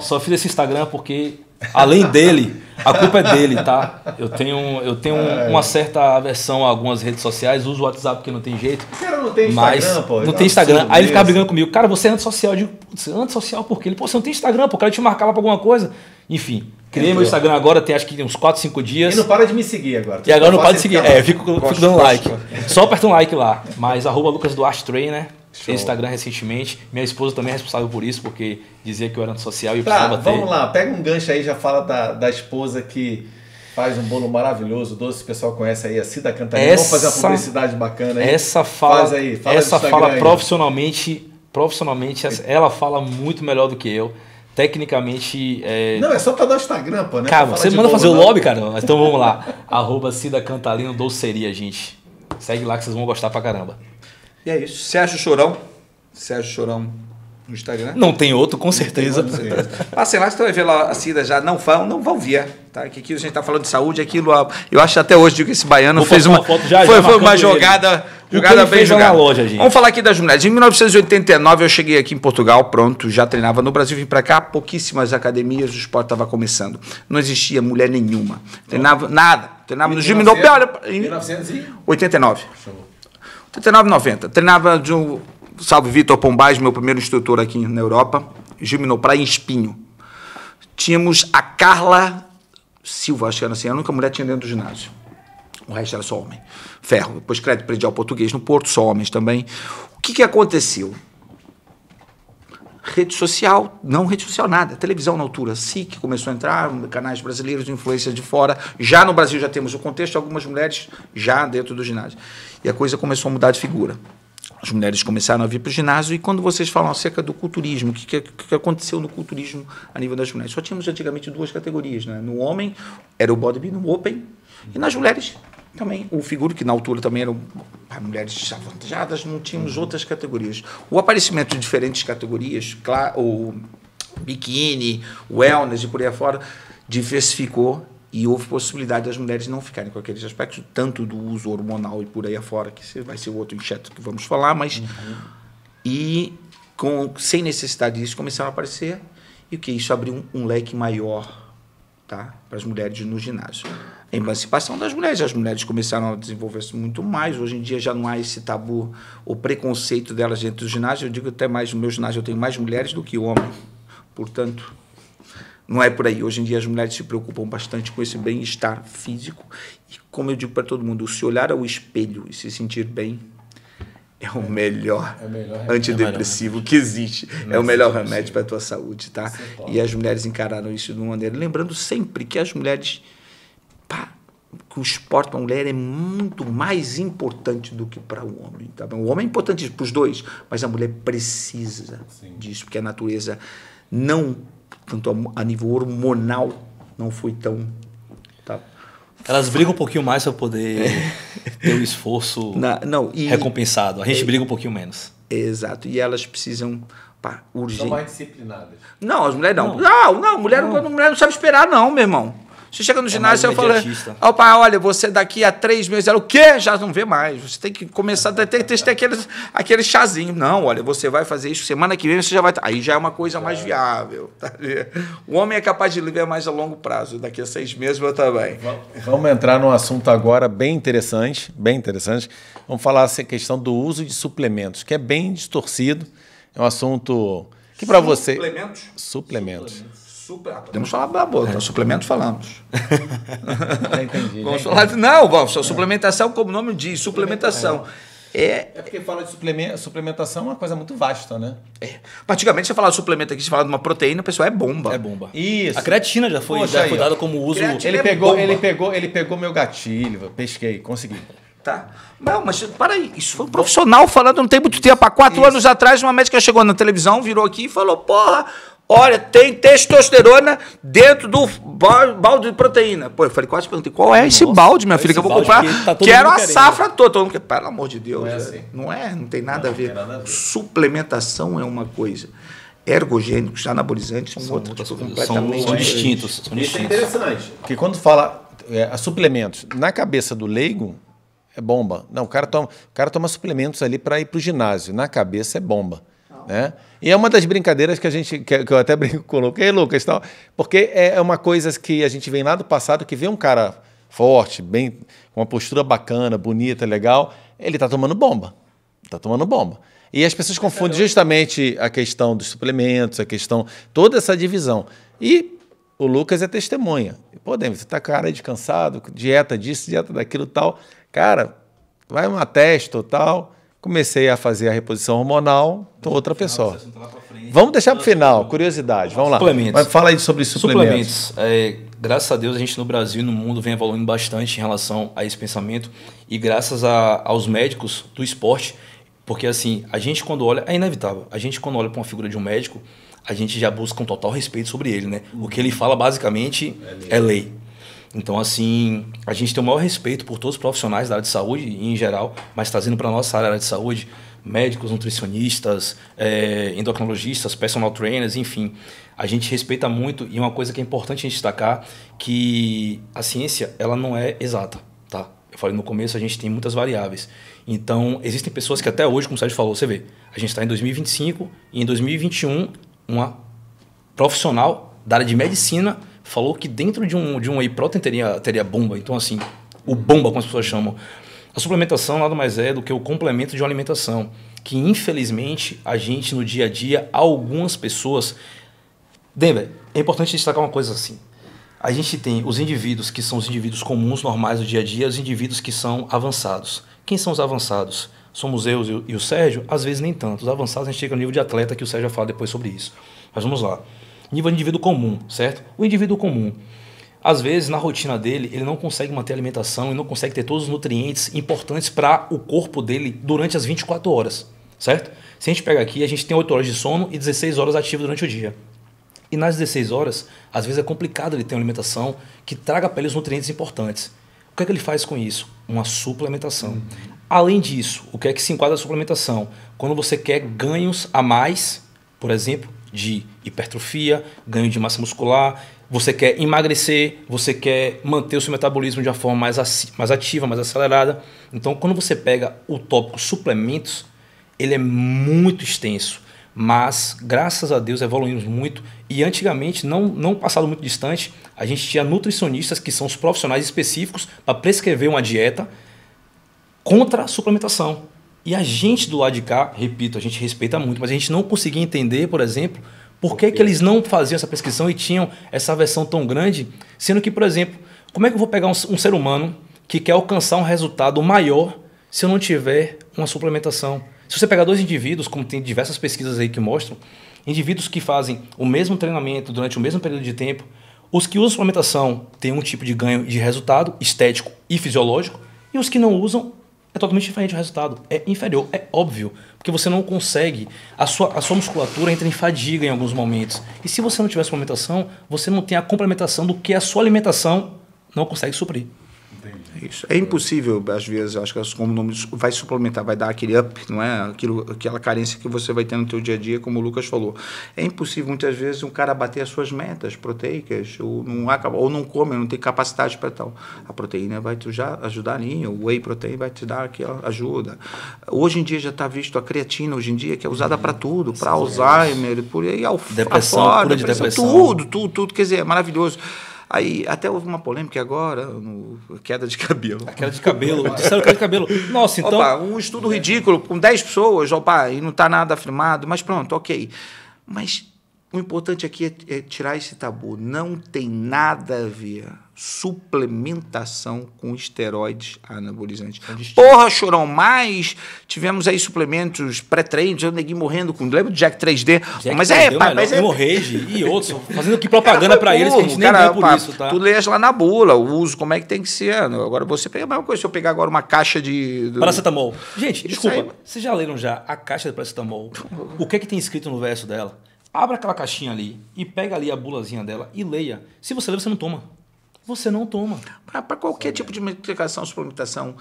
Só fiz esse Instagram porque além dele, a culpa é dele, tá? Eu tenho uma certa aversão a algumas redes sociais, uso o WhatsApp porque não tem jeito. O cara não tem Instagram, pô. Não tem Instagram. Aí ele ficava brigando comigo. Cara, você é antissocial. Eu digo, antissocial por quê? Ele, você não tem Instagram, pô, o cara te marcar lá pra alguma coisa. Enfim, criei meu Instagram agora, tem acho que uns 4, 5 dias. E não para de me seguir agora. E agora não para de seguir. Fico dando like. Só aperta um like lá. Mas @Lucas Duarte Trainer. Fiz Instagram recentemente. Minha esposa também é responsável por isso, porque dizia que eu era antissocial e eu precisava ter. Vamos lá, pega um gancho aí, já fala da esposa que faz um bolo maravilhoso, doce, o pessoal conhece aí, a Cida Cantarina. Vamos fazer uma publicidade bacana aí. Essa fala profissionalmente, ela fala muito melhor do que eu. Tecnicamente... Não, é só para dar o Instagram, pô, né? Cara, você manda fazer o lobby, cara. Então vamos lá. @Cida Cantarina Doceria, gente. Segue lá que vocês vão gostar pra caramba. E é isso. Sérgio Chorão no Instagram. Não tem outro, com certeza. Passem lá, você vai ver lá a Cida já. Não vão ver. Tá? Que aqui a gente está falando de saúde, aquilo. Eu acho até hoje que esse baiano fez uma foto foi uma jogada bem jogada. Loja, gente. Vamos falar aqui das mulheres. Em 1989 eu cheguei aqui em Portugal, pronto, já treinava no Brasil, vim para cá, pouquíssimas academias, o esporte estava começando. Não existia mulher nenhuma. Treinava nada. Treinava no Gym Nobel em 1989. 89, 90. Treinava de salve Vitor Pombás, meu primeiro instrutor aqui na Europa, Gym Praia em Espinho. Tínhamos a Carla Silva, acho que era assim, a única mulher que tinha dentro do ginásio. O resto era só homem. Ferro. Depois crédito predial português no Porto, só homens também. O que aconteceu? Rede social, não rede social nada, televisão na altura, SIC começou a entrar, canais brasileiros de influência de fora, já no Brasil já temos o contexto, algumas mulheres já dentro do ginásio. E a coisa começou a mudar de figura. As mulheres começaram a vir para o ginásio e quando vocês falam acerca do culturismo, o que aconteceu no culturismo a nível das mulheres? Só tínhamos antigamente 2 categorias, né? No homem era o bodybuilding, no open, e nas mulheres também. O figuro, que na altura também eram mulheres desavantajadas, não tínhamos outras categorias. O aparecimento de diferentes categorias, o biquíni, o wellness e por aí afora, diversificou e houve possibilidade das mulheres não ficarem com aqueles aspectos, tanto do uso hormonal e por aí afora, que vai ser o outro enxerto que vamos falar, mas... sem necessidade disso, começaram a aparecer, e o que isso abriu um leque maior, tá, para as mulheres no ginásio. a emancipação das mulheres. As mulheres começaram a desenvolver-se muito mais. Hoje em dia já não há esse tabu, o preconceito delas dentro do ginásio. Eu digo até mais, no meu ginásio eu tenho mais mulheres do que homens. Portanto, não é por aí. Hoje em dia as mulheres se preocupam bastante com esse bem-estar físico. E como eu digo para todo mundo, se olhar ao espelho e se sentir bem é o melhor antidepressivo que existe. É o melhor remédio para a tua saúde, tá? E as mulheres encararam isso de uma maneira. Lembrando sempre que as mulheres... que o esporte para a mulher é muito mais importante do que para o homem. Tá? O homem é importante para os dois, mas a mulher precisa disso, porque a natureza não, tanto a nível hormonal, não foi tão... Tá? Elas brigam um pouquinho mais para poder ter o esforço recompensado. A gente briga um pouquinho menos. Exato. E elas precisam... urgente. São mais disciplinadas. Não, as mulheres não. Não, mulher não sabe esperar, não, meu irmão. Você chega no ginásio e fala, olha, você daqui a 3 meses, ela, o quê? Já não vê mais. Você tem que começar a ter aquele chazinho. Não, olha, você vai fazer isso, semana que vem você já vai... Aí já é uma coisa mais viável. Tá? O homem é capaz de viver mais a longo prazo. Daqui a 6 meses eu também. Vamos entrar num assunto agora bem interessante. Vamos falar essa questão do uso de suplementos, que é bem distorcido. É um assunto que para você... Suplementos. Podemos falar da boca, suplemento falamos. Entendi. Vamos falar suplementação, como o nome diz, suplementação. É porque fala de suplementação é uma coisa muito vasta, né? Antigamente você falava de suplemento aqui, você falava de uma proteína, o pessoal é bomba. É bomba. Isso. A creatina já foi dada como uso. Ele pegou meu gatilho, pesquei, consegui. Tá? Não, mas para aí, isso foi um profissional falando, não tem muito tempo. Há 4 anos atrás, uma médica chegou na televisão, virou aqui e falou, porra, olha, tem testosterona dentro do balde de proteína. Pô, eu falei, quase perguntei, qual é esse balde, minha filha, que eu vou comprar? Quero a safra toda. Todo mundo, pelo amor de Deus. Não é, não tem nada a ver. Suplementação é uma coisa. Ergogênicos, anabolizantes são outra coisa completamente são distintos. Isso é interessante. Porque quando fala a suplementos, na cabeça do leigo, é bomba. Não, o cara toma suplementos ali para ir para o ginásio. Na cabeça é bomba. Né? E é uma das brincadeiras que eu até brinco com o Lucas, Lucas, tal, porque é uma coisa que a gente vem lá do passado, que vê um cara forte, bem, com uma postura bacana, bonita, legal, ele está tomando bomba. E as pessoas confundem justamente a questão dos suplementos, toda essa divisão. E o Lucas é testemunha. Pô, David, você está com cara de cansado, dieta disso, dieta daquilo, tal. Cara, vai uma testo, tal. Comecei a fazer a reposição hormonal, tô outra pessoa. Vamos deixar para o final, curiosidade. Vamos lá. Suplementos. Fala aí sobre suplementos. Graças a Deus, a gente no Brasil e no mundo vem evoluindo bastante em relação a esse pensamento. E graças aos médicos do esporte, porque assim, a gente quando olha, é inevitável, a gente quando olha para uma figura de um médico, a gente já busca um total respeito sobre ele, né? O que ele fala basicamente é lei. Então, assim, a gente tem o maior respeito por todos os profissionais da área de saúde, em geral, mas trazendo para a nossa área de saúde, médicos, nutricionistas, endocrinologistas, personal trainers, enfim. A gente respeita muito, e uma coisa que é importante a gente destacar, que a ciência, ela não é exata, tá? Eu falei no começo, a gente tem muitas variáveis. Então, existem pessoas que até hoje, como o Sérgio falou, você vê, a gente está em 2025 e em 2021, uma profissional da área de medicina falou que dentro de um whey protein teria bomba. Então, assim, o bomba, como as pessoas chamam. A suplementação nada mais é do que o complemento de uma alimentação, que infelizmente a gente no dia a dia, algumas pessoas... Denver, é importante destacar uma coisa assim. A gente tem os indivíduos que são os indivíduos comuns, normais do dia a dia, os indivíduos que são avançados. Quem são os avançados? Somos eu e o Sérgio? Às vezes nem tanto. Os avançados a gente chega no nível de atleta, que o Sérgio vai falar depois sobre isso. Mas vamos lá. Nível de indivíduo comum, certo? O indivíduo comum, às vezes, na rotina dele, ele não consegue manter a alimentação e não consegue ter todos os nutrientes importantes para o corpo dele durante as 24 horas, certo? Se a gente pega aqui, a gente tem 8 horas de sono e 16 horas ativo durante o dia. E nas 16 horas, às vezes é complicado ele ter uma alimentação que traga para ele os nutrientes importantes. O que é que ele faz com isso? Uma suplementação. Além disso, o que é que se enquadra a suplementação? Quando você quer ganhos a mais, por exemplo, de hipertrofia, ganho de massa muscular, você quer emagrecer, você quer manter o seu metabolismo de uma forma mais ativa, mais acelerada. Então, quando você pega o tópico suplementos, ele é muito extenso. Mas, graças a Deus, evoluímos muito. E antigamente, não passado muito distante, a gente tinha nutricionistas, que são os profissionais específicos para prescrever uma dieta contra a suplementação. E a gente do lado de cá, repito, a gente respeita muito, mas a gente não conseguia entender, por exemplo, por que eles não faziam essa prescrição e tinham essa aversão tão grande, sendo que, por exemplo, como é que eu vou pegar um ser humano que quer alcançar um resultado maior se eu não tiver uma suplementação? Se você pegar 2 indivíduos, como tem diversas pesquisas aí que mostram, indivíduos que fazem o mesmo treinamento durante o mesmo período de tempo, os que usam suplementação têm um tipo de ganho de resultado estético e fisiológico, e os que não usam é totalmente diferente o resultado. É inferior, é óbvio, porque você não consegue, a sua musculatura entra em fadiga em alguns momentos. E se você não tiver suplementação, você não tem a complementação do que a sua alimentação não consegue suprir. Isso. É impossível, às vezes, acho que como o nome vai suplementar, vai dar aquele up, não é? Aquela carência que você vai ter no teu dia a dia, como o Lucas falou. É impossível, muitas vezes, um cara bater as suas metas proteicas, ou não come, não tem capacidade para tal. A proteína vai te ajudar ali, o whey protein vai te dar aquela ajuda. Hoje em dia já está visto a creatina, hoje em dia, que é usada para tudo, para Alzheimer, por aí, depressão, cura de depressão. Tudo, quer dizer, é maravilhoso. Aí até houve uma polêmica agora, queda de cabelo. A queda de cabelo, disseram queda de cabelo. Nossa, então... Opa, um estudo ridículo, com 10 pessoas, e não está nada afirmado, mas pronto, ok. Mas o importante aqui é tirar esse tabu. Não tem nada a ver suplementação com esteroides anabolizantes. Porra, Chorão, mas tivemos aí suplementos pré-treinos, eu neguei morrendo com... Lembra do Jack 3D? Mas Hemorrhage e outros, fazendo aqui propaganda para eles, que a gente nem ganha por isso, tá? Tu lês lá na bula, o uso, como é que tem que ser. Agora você pega a mesma coisa, se eu pegar agora uma caixa de... Paracetamol. Gente, desculpa, vocês já leram já a caixa de paracetamol? O que é que tem escrito no verso dela? Abra aquela caixinha ali e pega ali a bulazinha dela e leia. Se você ler, você não toma. Você não toma. Para qualquer tipo de medicação, suplementação,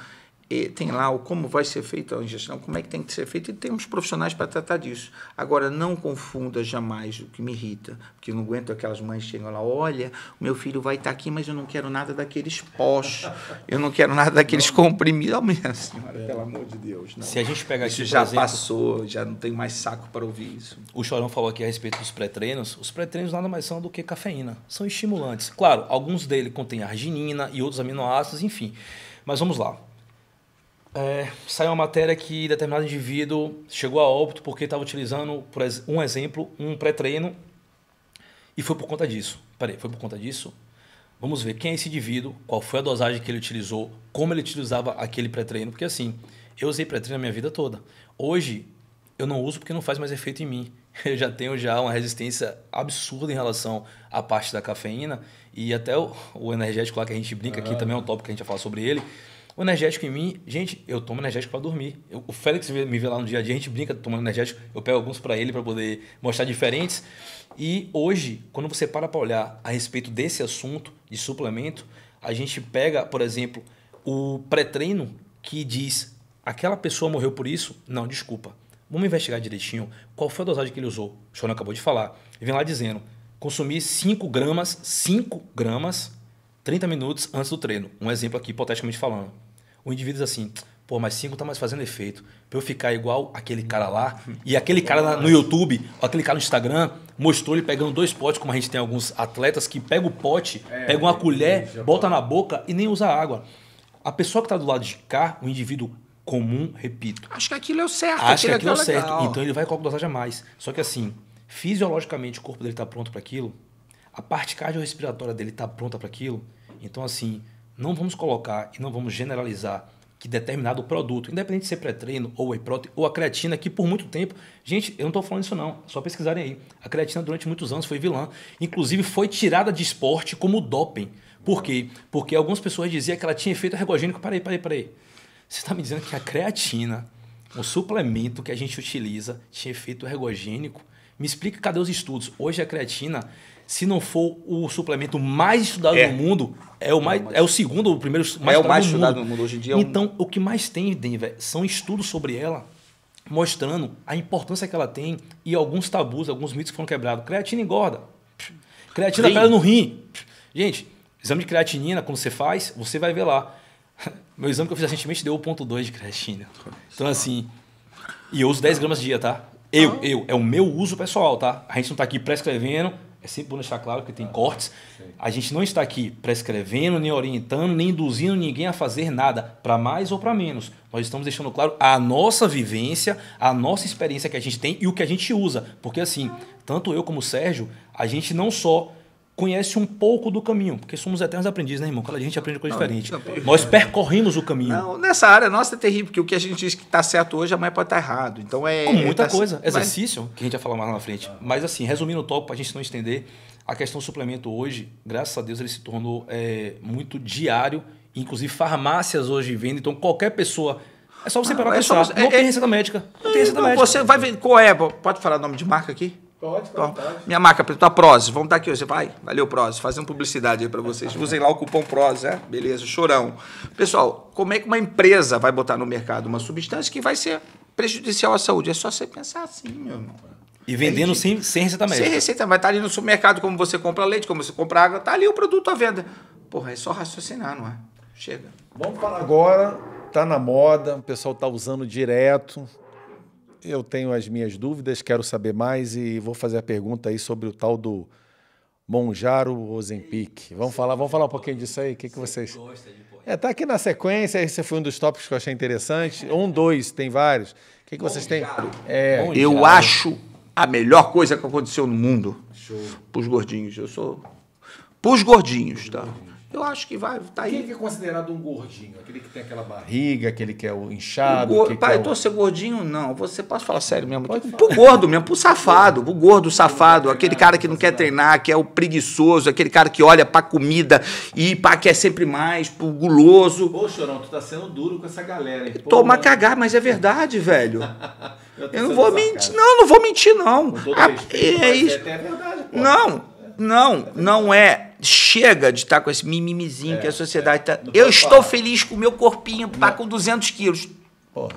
tem lá o como vai ser feita a ingestão, como é que tem que ser feita, e temos profissionais para tratar disso. Agora, não confunda jamais o que me irrita, porque eu não aguento aquelas mães que chegam lá, olha, o meu filho vai estar aqui, mas eu não quero nada daqueles pós, eu não quero nada daqueles comprimidos. Oh, minha senhora, pelo amor de Deus. Não. Se a gente pegar aqui, isso já passou, já não tenho mais saco para ouvir isso. O Chorão falou aqui a respeito dos pré-treinos. Os pré-treinos nada mais são do que cafeína. São estimulantes. Claro, alguns deles contêm arginina e outros aminoácidos, enfim. Mas vamos lá. Saiu uma matéria que determinado indivíduo chegou a óbito porque estava utilizando, por um exemplo, um pré-treino e foi por conta disso. Peraí, foi por conta disso? Vamos ver quem é esse indivíduo, qual foi a dosagem que ele utilizou, como ele utilizava aquele pré-treino. Porque assim, eu usei pré-treino a minha vida toda. Hoje, eu não uso porque não faz mais efeito em mim. Eu já tenho uma resistência absurda em relação à parte da cafeína e até o energético lá que a gente brinca aqui, também é um tópico que a gente vai falar sobre ele. O energético em mim, gente, eu tomo energético para dormir. O Félix me vê lá no dia a dia, a gente brinca tomando energético, eu pego alguns para ele para poder mostrar diferentes. E hoje, quando você para olhar a respeito desse assunto de suplemento, a gente pega, por exemplo, o pré-treino que diz aquela pessoa morreu por isso? Não, desculpa. Vamos investigar direitinho qual foi a dosagem que ele usou. O Chorão acabou de falar. Ele vem lá dizendo, consumir 5 gramas 30 minutos antes do treino. Um exemplo aqui, hipoteticamente falando. O indivíduo diz assim, pô, mas 5 tá mais fazendo efeito. Pra eu ficar igual aquele cara lá, e aquele cara no YouTube, aquele cara no Instagram, mostrou ele pegando 2 potes, como a gente tem alguns atletas que pega o pote, pega uma colher, bota na boca e nem usa água. A pessoa que tá do lado de cá, o indivíduo comum, repito. Acho que aquilo é o certo. Acho que aquilo é o certo. Então ele vai com a dosagem a mais. Só que assim, fisiologicamente o corpo dele tá pronto para aquilo. A parte cardiorrespiratória dele está pronta para aquilo. Então, assim, não vamos colocar e não vamos generalizar que determinado produto, independente de ser pré-treino ou whey protein, ou a creatina, que por muito tempo... Gente, eu não estou falando isso não, só pesquisarem aí. A creatina durante muitos anos foi vilã. Inclusive, foi tirada de esporte como doping. Por quê? Porque algumas pessoas diziam que ela tinha efeito ergogênico. Peraí. Você está me dizendo que a creatina, o suplemento que a gente utiliza, tinha efeito ergogênico? Me explica, cadê os estudos? Hoje a creatina... Se não for o suplemento mais estudado no mundo, é o segundo, o primeiro mais estudado no mundo hoje em dia. Então, o que mais tem, Denver, são estudos sobre ela, mostrando a importância que ela tem e alguns tabus, alguns mitos que foram quebrados. Creatina engorda. Creatina pega no rim. Gente, exame de creatinina, quando você faz, você vai ver lá. Meu exame que eu fiz recentemente deu 0,2 de creatina. Então, assim... E eu uso 10 gramas dia, tá? É o meu uso pessoal, tá? A gente não está aqui prescrevendo, é sempre bom deixar claro que tem cortes. Sim. A gente não está aqui prescrevendo, nem orientando, nem induzindo ninguém a fazer nada, para mais ou para menos. Nós estamos deixando claro a nossa vivência, a nossa experiência que a gente tem e o que a gente usa. Porque assim, tanto eu como o Sérgio, a gente não só conhece um pouco do caminho, porque somos eternos aprendizes, né, irmão? Cada dia a gente aprende coisa diferente. Nós percorremos o caminho. Não, nessa área nossa é terrível, porque o que a gente diz que está certo hoje, amanhã pode estar errado. Então como muita coisa. Exercício, que a gente vai falar mais lá na frente. Mas assim, resumindo o tópico, para a gente não estender, a questão do suplemento hoje, graças a Deus, ele se tornou muito diário. Inclusive, farmácias hoje vendem. Então, qualquer pessoa... É só você parar para pensar. Não tem receita médica. Não tem receita médica. Você vai ver... Qual é? Pode falar nome de marca aqui? Pode. Minha marca, a Prozis. Vamos dar aqui. Você vai? Valeu, Prozis. Fazendo publicidade aí para vocês. Usem lá o cupom Prozis, Beleza, chorão. Pessoal, como é que uma empresa vai botar no mercado uma substância que vai ser prejudicial à saúde? É só você pensar assim, meu irmão. E vendendo sem receita médica. Sem receita. Vai estar ali no supermercado, como você compra leite, como você compra água. Tá ali o produto à venda. Porra, é só raciocinar, não é? Chega. Vamos falar agora. Tá na moda, o pessoal tá usando direto. Eu tenho as minhas dúvidas, quero saber mais e vou fazer a pergunta aí sobre o tal do Mounjaro Ozempic. Vamos falar um pouquinho disso aí? O que vocês... Tá aqui na sequência, esse foi um dos tópicos que eu achei interessante. 1, 2, tem vários. O que vocês têm? Eu acho a melhor coisa que aconteceu no mundo. Show. Pros gordinhos. Eu sou... Pros gordinhos, tá? Eu acho que vai, tá aí. Quem é considerado um gordinho? Aquele que tem aquela barriga, aquele que é o inchado? Pai, eu tô ser gordinho? Não. Você pode falar sério mesmo? Pro gordo mesmo, pro safado. Pro gordo safado. Aquele cara que não quer treinar, que é o preguiçoso, aquele cara que olha pra comida e quer sempre mais, pro guloso. Pô, Chorão, tu tá sendo duro com essa galera, hein? Toma cagar, mas é verdade, velho. Eu não vou mentir. Não vou mentir, não. É isso. É verdade, pô. Não é. Chega de estar com esse mimimizinho que a sociedade está... Eu estou feliz com o meu corpinho, tá com 200 quilos.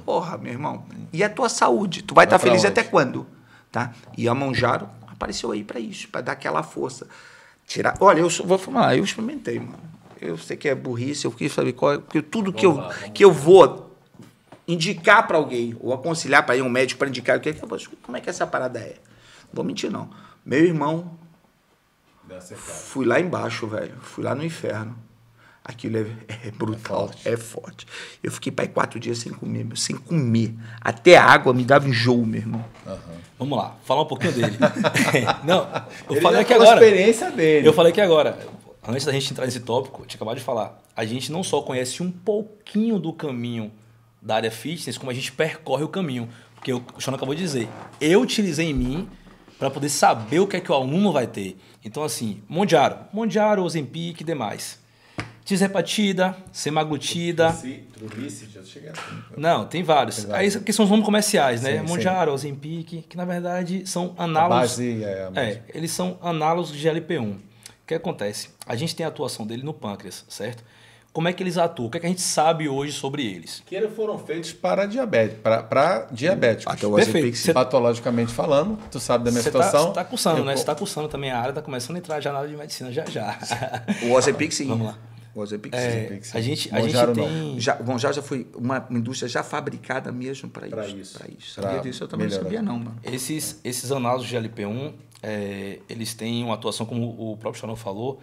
Porra, meu irmão. E a tua saúde? Tu vai estar feliz até quando? Tá? E a Mounjaro apareceu aí para isso, para dar aquela força. Olha, vou falar, eu experimentei, mano. Eu sei que é burrice, eu quis saber qual... Porque tudo que eu vou indicar para alguém, ou aconselhar para ir um médico para indicar, como é que essa parada é? Não vou mentir, não. Meu irmão... Fui lá embaixo, velho. Fui lá no inferno. Aquilo é brutal, é forte. Eu fiquei para 4 dias sem comer, sem comer. Até a água me dava enjoo, meu irmão. Vamos lá, falar um pouquinho dele. Não, eu falei aqui agora. A experiência dele. Eu falei aqui agora. Antes da gente entrar nesse tópico, eu tinha acabado de falar. A gente não só conhece um pouquinho do caminho da área fitness, como a gente percorre o caminho. Porque o Chorão acabou de dizer. Eu utilizei em mim para poder saber o que é que o aluno vai ter. Então, assim, Mounjaro, Ozempic e demais. Tirzepatida, semaglutida. Não, tem vários. Aí que são os nomes comerciais, né? Mounjaro, Ozempic, que na verdade são análogos. Eles são análogos de GLP-1. O que acontece? A gente tem a atuação dele no pâncreas, certo? Como é que eles atuam? O que é que a gente sabe hoje sobre eles? Que eles foram feitos para diabetes, para diabéticos. Perfeito. Patologicamente falando, tu sabe da minha situação. Você está cursando, né? Você está cursando também a área, está começando a entrar já na área de medicina já. O Ozempic, sim. Vamos lá. O Ozempic, sim. A gente tem... O Mounjaro já foi uma indústria já fabricada mesmo para isso. Sabia disso? Eu também não sabia, não, mano. Esses análogos de GLP-1, eles têm uma atuação, como o próprio Chorão falou.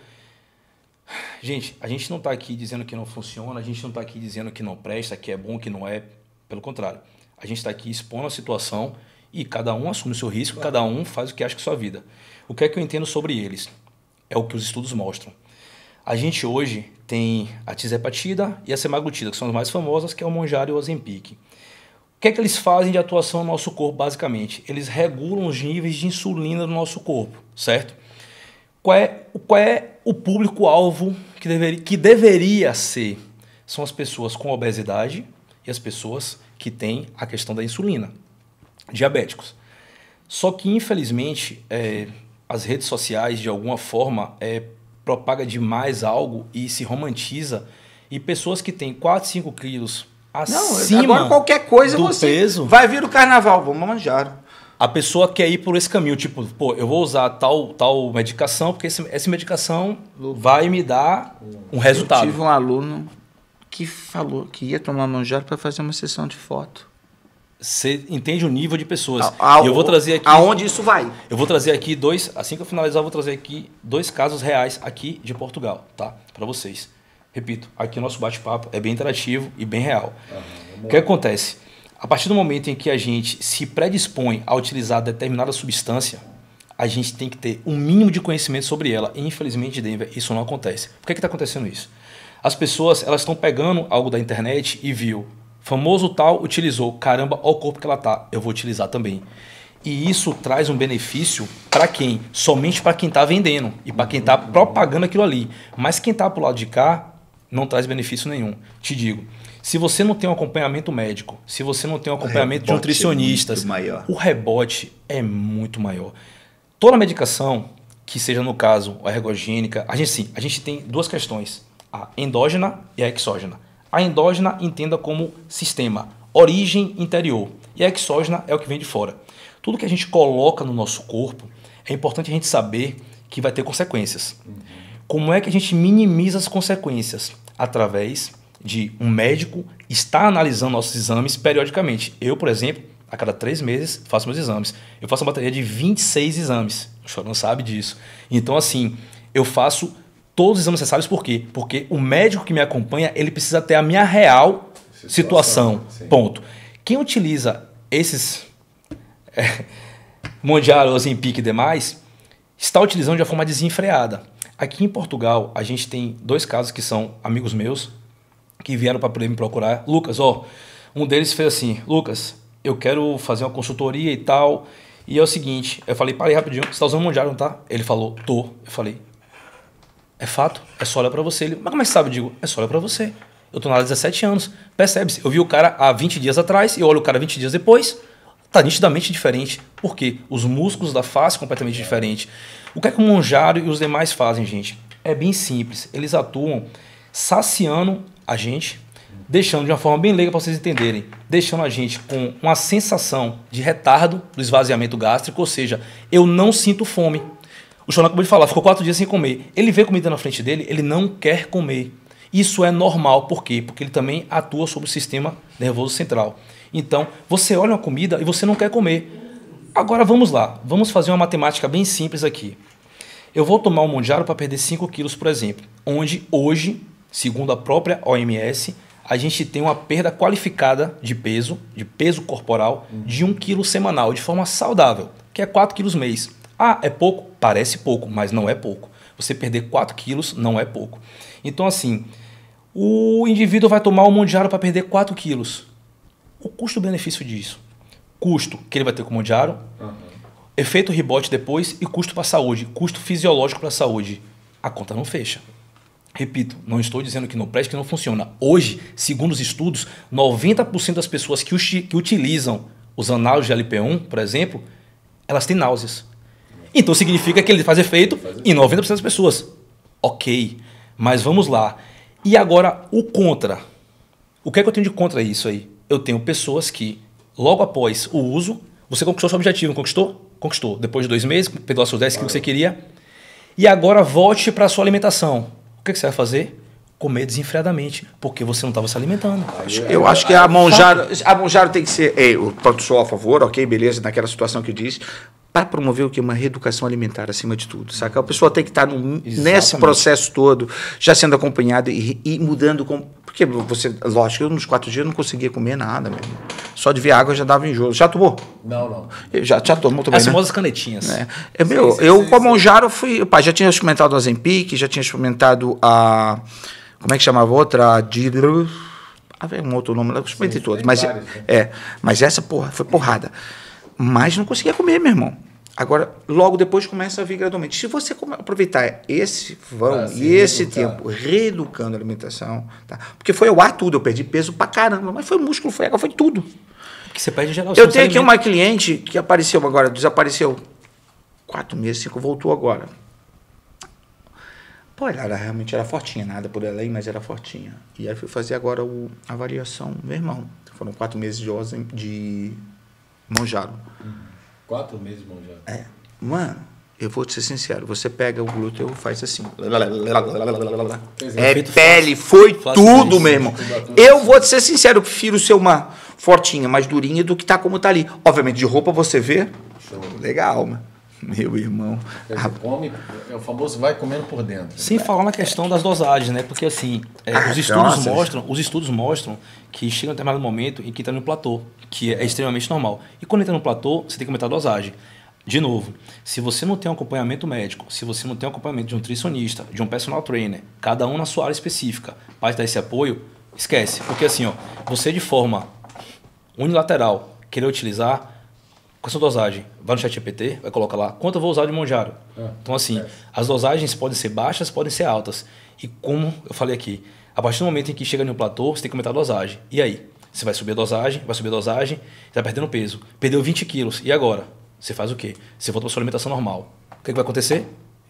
Gente, a gente não está aqui dizendo que não funciona, a gente não está aqui dizendo que não presta, que é bom, que não é. Pelo contrário, a gente está aqui expondo a situação e cada um assume o seu risco, cada um faz o que acha com a sua vida. O que é que eu entendo sobre eles? É o que os estudos mostram. A gente hoje tem a tirzepatida e a semaglutida, que são as mais famosas, que é o Mounjaro e o Ozempic. O que é que eles fazem de atuação no nosso corpo, basicamente? Eles regulam os níveis de insulina do nosso corpo, certo? Qual é o público-alvo que deveria ser? São as pessoas com obesidade e as pessoas que têm a questão da insulina, diabéticos. Só que, infelizmente, as redes sociais, de alguma forma, propaga demais algo e se romantiza. E pessoas que têm 4, 5 quilos acima agora qualquer coisa do peso... Vai vir o carnaval, vamos manjar. A pessoa quer ir por esse caminho, tipo, pô, eu vou usar tal medicação, porque essa medicação vai me dar um resultado. Eu tive um aluno que falou que ia tomar Mounjaro para fazer uma sessão de foto. você entende o nível de pessoas. E eu vou trazer aqui... Aonde isso vai? Eu vou trazer aqui assim que eu finalizar, eu vou trazer aqui 2 casos reais aqui de Portugal, tá? Para vocês. Repito, aqui o nosso bate-papo é bem interativo e bem real. O que acontece? A partir do momento em que a gente se predispõe a utilizar determinada substância, a gente tem que ter um mínimo de conhecimento sobre ela. E, infelizmente, Denver, isso não acontece. Por que está acontecendo isso? As pessoas elas estão pegando algo da internet e viu, famoso tal utilizou, caramba, olha o corpo que ela tá, eu vou utilizar também. E isso traz um benefício para quem? Somente para quem está vendendo e para quem está propagando aquilo ali. Mas quem está pro lado de cá não traz benefício nenhum. Te digo, se você não tem um acompanhamento médico, se você não tem um acompanhamento de nutricionistas, o rebote é muito maior. Toda medicação, que seja no caso a ergogênica, a gente tem 2 questões, a endógena e a exógena. A endógena entenda como sistema, origem interior, e a exógena é o que vem de fora. Tudo que a gente coloca no nosso corpo, é importante a gente saber que vai ter consequências. Como é que a gente minimiza as consequências? Através de um médico estar analisando nossos exames periodicamente. Eu, por exemplo, a cada 3 meses faço meus exames. Eu faço uma bateria de 26 exames. O senhor não sabe disso. Então, assim, eu faço todos os exames necessários. Por quê? Porque o médico que me acompanha, ele precisa ter a minha real situação. Ponto. Quem utiliza esses Mounjaro, Ozempic e demais, está utilizando de uma forma desenfreada. Aqui em Portugal, a gente tem 2 casos que são amigos meus, que vieram para poder me procurar. Lucas, um deles fez assim, Lucas, eu quero fazer uma consultoria e tal, e é o seguinte, eu falei, parei rapidinho, você está usando Mounjaro, não tá? Ele falou, tô. Eu falei, é fato, é só olhar para você. Ele, mas como é que você sabe? Eu digo, é só olhar para você. Eu tô na área há 17 anos, percebe-se. Eu vi o cara há 20 dias atrás, e olho o cara 20 dias depois, tá nitidamente diferente. Por quê? Os músculos da face completamente diferentes. O que é que o Mounjaro e os demais fazem, gente? É bem simples. Eles atuam saciando a gente, deixando de uma forma bem leiga para vocês entenderem, deixando a gente com uma sensação de retardo do esvaziamento gástrico, ou seja, eu não sinto fome. O Shonan acabou de falar, ficou 4 dias sem comer. Ele vê comida na frente dele, ele não quer comer. Isso é normal, por quê? Porque ele também atua sobre o sistema nervoso central. Então, você olha uma comida e você não quer comer. Agora vamos lá, vamos fazer uma matemática bem simples aqui. Eu vou tomar um Mounjaro para perder 5 quilos, por exemplo, onde hoje, segundo a própria OMS, a gente tem uma perda qualificada de peso corporal, de 1 quilo semanal, de forma saudável, que é 4 quilos mês. Ah, é pouco? Parece pouco, mas não é pouco. Você perder 4 quilos não é pouco. Então, assim, o indivíduo vai tomar um Mounjaro para perder 4 quilos. O custo-benefício disso? Custo que ele vai ter com o Mounjaro, efeito rebote depois e custo para a saúde, custo fisiológico para a saúde. A conta não fecha. Repito, não estou dizendo que não preste, que não funciona. Hoje, segundo os estudos, 90% das pessoas que utilizam os análogos de LP1, por exemplo, elas têm náuseas. Então significa que ele faz efeito em 90% das pessoas. Ok, mas vamos lá. E agora o contra. O que é que eu tenho de contra isso aí? Eu tenho pessoas que, logo após o uso, você conquistou seu objetivo, não conquistou? Conquistou. Depois de 2 meses, pegou os seus 10 quilos que você queria. E agora volte para a sua alimentação. O que você vai fazer? Comer desenfreadamente, porque você não estava se alimentando. Eu acho que a Mounjaro tem que ser... Eu sou a favor, ok, beleza, naquela situação que eu disse, para promover o que? Uma reeducação alimentar acima de tudo, saca? A pessoa tem que estar nesse processo todo, já sendo acompanhada e mudando... Porque você, lógico, eu nos 4 dias não conseguia comer nada mesmo. Só de ver água já dava enjoo. Já tomou? Não. Eu já tomou também, as famosas canetinhas. Eu com a Mounjaro fui... já tinha experimentado a Ozempic, já tinha experimentado a... Como é que chamava outra? Um outro nome, eu experimentei todas. Mas essa, porra, foi porrada. Mas não conseguia comer, meu irmão. Agora, logo depois começa a vir gradualmente. Se você aproveitar esse esse tempo reeducando a alimentação, tá? Porque foi ao ar tudo, eu perdi peso pra caramba, mas foi músculo, foi água, foi tudo. Que você perde em geral. Eu tenho aqui uma cliente que apareceu agora, desapareceu 4 meses, 5, voltou agora. Pô, ela realmente era fortinha, nada por ela aí, mas era fortinha. E aí fui fazer agora a avaliação, meu irmão. Foram 4 meses de Mounjaro. 4 meses de Mounjaro. Mano, eu vou te ser sincero, você pega o glúteo e faz assim. Pele, foi tudo, meu irmão. Eu vou te ser sincero, eu prefiro ser uma fortinha, mais durinha do que tá como tá ali. Obviamente, de roupa você vê, legal, mano. Meu irmão. Quer dizer, come, é o famoso vai comendo por dentro. Sem falar na questão das dosagens, né? Porque assim, os estudos mostram que chega um determinado momento em que entra no platô, que é extremamente normal. E quando entra no platô, você tem que aumentar a dosagem. De novo, se você não tem um acompanhamento médico, se você não tem um acompanhamento de um nutricionista, de um personal trainer, cada um na sua área específica, para dar esse apoio, esquece. Porque assim, ó, você de forma unilateral querer utilizar com essa dosagem, vai no ChatGPT, vai colocar lá quanto eu vou usar de Monjaro. Então assim, as dosagens podem ser baixas, podem ser altas. E como eu falei aqui, a partir do momento em que chega no platô, você tem que aumentar a dosagem. E aí? Você vai subir a dosagem, você vai perdendo peso. Perdeu 20 quilos. E agora? Você faz o quê? Você volta para sua alimentação normal. O que vai acontecer?